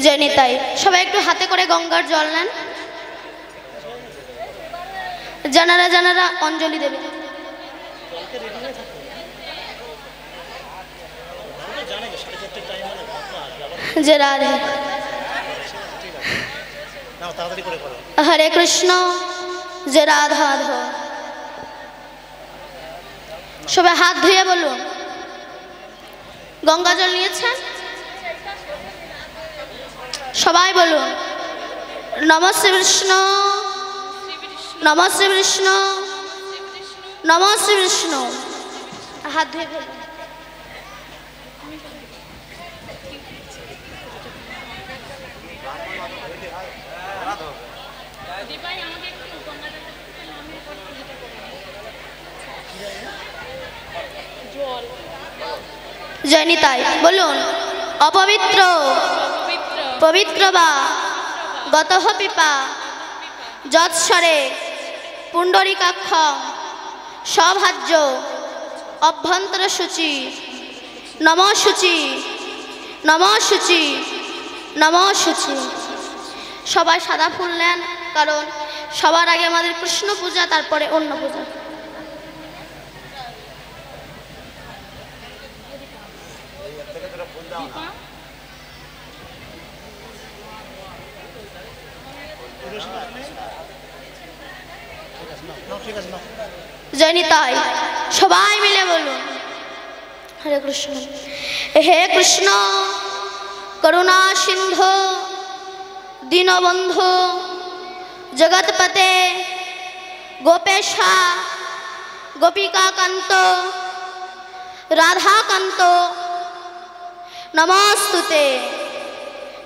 জয় নিতাই। সবাই একটু হাতে করে গঙ্গার জল নেন, জানারা জানারা অঞ্জলি দেবে। জয় রাধে, হরে কৃষ্ণ, জয় রাধা মাধব। সবাই হাত ধুয়ে বলুন, গঙ্গা জল নিয়েছেন? সবাই বলুন, নমঃ শ্রী বিষ্ণু, নমঃ শ্রী বিষ্ণু, নমঃ শ্রী বিষ্ণু। হাত ধুয়ে ফেলুন। জয় নিতাই। বলুন, অপবিত্র পবিত্র বা গতঃ পিপা যৎস্বরে পুণ্ডরিকাক্ষ সভাজ্য অভ্যন্তর শুচি নম শুচি, নম শুচি, নম শুচি। সবাই সাদা ফুল নেন, কারণ সবার আগে আমাদের কৃষ্ণ পূজা, তারপরে অন্য পূজা। জয় নিতাই। সবাই মিলে বলুন, হরে কৃষ্ণ। হে কৃষ্ণ করুণা সিন্ধু দীনবন্ধু জগৎপতে গোপেশা গোপিকাকান্ত রাধাকান্ত নমস্তুতে।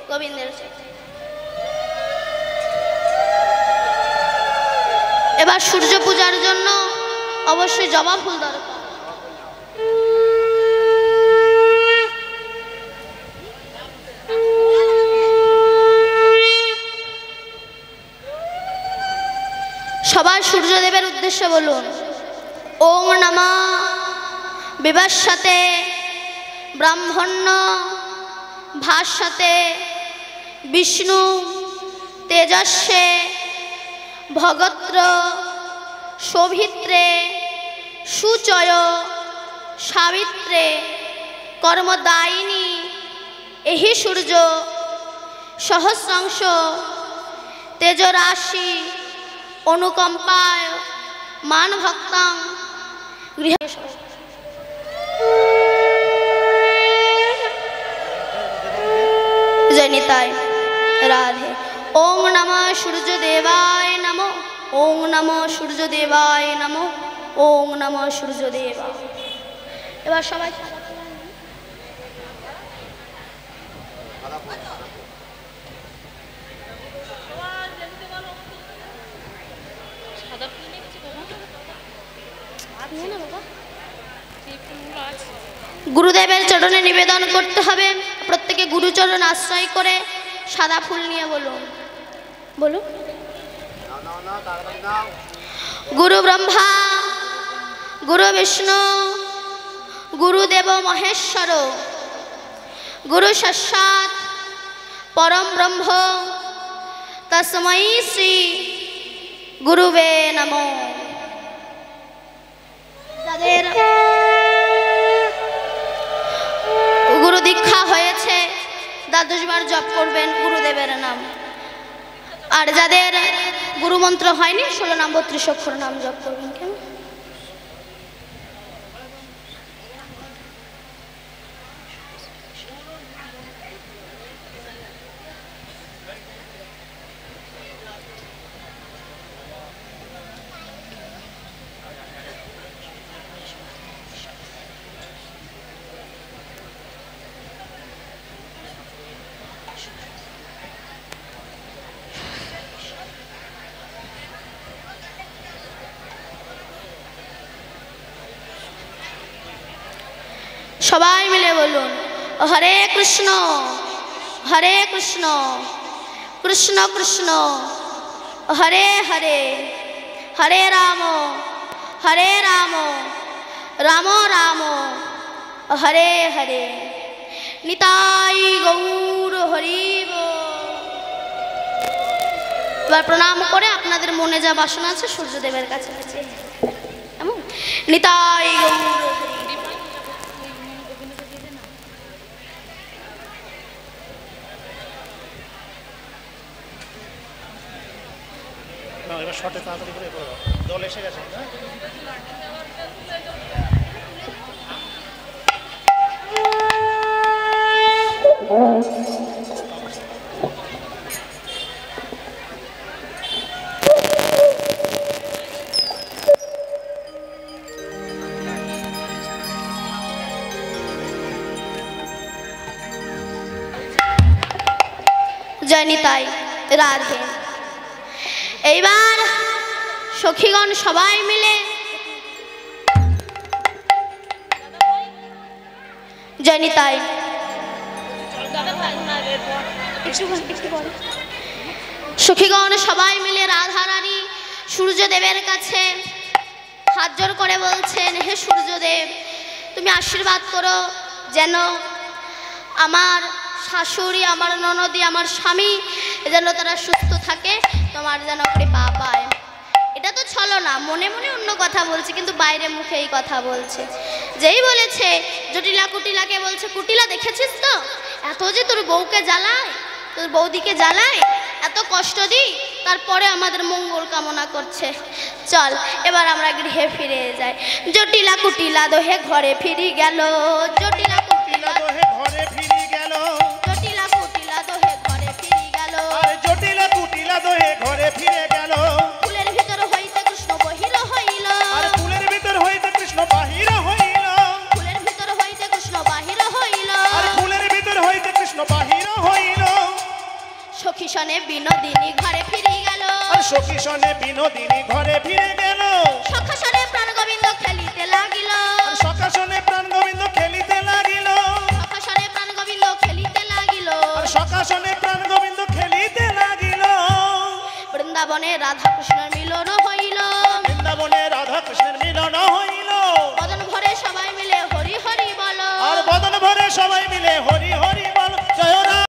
গোবিন্দের। এবার সূর্য পূজার জন্য অবশ্যই জবা ফুল দরকার। সবাই সূর্যদেবের উদ্দেশ্যে বলুন, ওং নমঃ বিভাস্বতে ব্রাহ্মণ্য ভাস্বতে বিষ্ণু তেজস্বে ভগত্র শোভিত্রে সুচয় সাবিত্রে কর্মদায়িনী এহি সূর্য সহস্রাংশ তেজরাশি অনুকম্পায় মান ভক্তাং গৃহ। জয় নিতাই, রাধে। ওং নমঃ সূর্যদেবায় নমঃ, ওং নমঃ সূর্যদেবায় নমঃ, ওং নমঃ সূর্যদেবায়। এবার সবাই গুরুদেবের চরণে নিবেদন করতে হবে। প্রত্যেকে গুরুচরণ আশ্রয় করে সাদা ফুল নিয়ে বলুন, বলুন। গুরু ব্রহ্মা গুরু বিষ্ণু গুরুদেব মহেশ্বর গুরু সাক্ষাৎ পরম ব্রহ্ম তস্मै শ্রী গুরুবে নমঃ। যাদের গুরু দীক্ষা হয়েছে 12 বার জপ করবেন গুরুদেবের নাম। আর যাদের গুরু মন্ত্র হয়নি 16 নাম 32 অক্ষর নাম জপ করবেন। কেন? সবাই মিলে বলুন হরে কৃষ্ণ হরে কৃষ্ণ কৃষ্ণ কৃষ্ণ হরে হরে হরে রাম রাম রাম হরে হরে নিতাই গৌর হরিব। এবার প্রণাম করে আপনাদের মনে যা বাসনা আছে সূর্যদেবের কাছে নিতাই গৌর এবার শর্টে তাড়াতাড়ি করে দল এসে গেছে। জয় নিতাই রাধে। এইবার সখীগণ সবাই মিলে জয় নিতাই সখীগণ সবাই মিলে রাধারানী সূর্যদেবের কাছে হাত জোড় করে বলছেন হে সূর্যদেব তুমি আশীর্বাদ করো যেন আমার শাশুড়ি আমার ননদি আমার স্বামী যেন তারা সুস্থ থাকে তোমার যেন কৃপা পায়। এটা তো ছলো না মনে মনে অন্য কথা বলছে কিন্তু বাইরে মুখে এই কথা বলছে। যেই বলেছে জটিলা কুটিলাকে বলছে কুটিলা দেখেছিস তো এত যে তোর বউকে জ্বালায় তোর বৌদিকে জ্বালায় এত কষ্ট দিই তারপরে আমাদের মঙ্গল কামনা করছে চল এবার আমরা গৃহে ফিরে যাই। জটিলা কুটিলা দোহে ঘরে ফিরি গেল জটিলা কুটিলা দোহে ঘরে ফিরি গেল জটিলা কুটিলা দোহে ঘরে ফিরি গেল জটিলা কুটিলা দোহে ঘরে ফিরে গেল ফুলের ভিতর হইতে কৃষ্ণ বহির হইল ফুলের ভিতর হইতে কৃষ্ণ বাহির হইল ফুলের ভিতর হইতে কৃষ্ণ বাহির হইল ফুলের ভিতর হইতে কৃষ্ণ বাহির হইল সখী সনে বিনোদিনী ঘরে ফিরি গেল সখী সনে বিনোদিনী ঘরে ফিরে গেল সখা সনে প্রাণ গোবিন্দ খেলিতে লাগিল সখা সনে প্রাণ গোবিন্দ খেলিতে লাগিল সখা সনে প্রাণ গোবিন্দ খেলিতে লাগিল সখা সনে প্রাণ গোবিন্দ খেলিতে লাগিল বৃন্দাবনে রাধা কৃষ্ণের মিলন হইল বৃন্দাবনে রাধা কৃষ্ণের মিলন হইল বদন ভরে সবাই মিলে হরি হরি বল আর বদন ভরে সবাই মিলে হরি হরি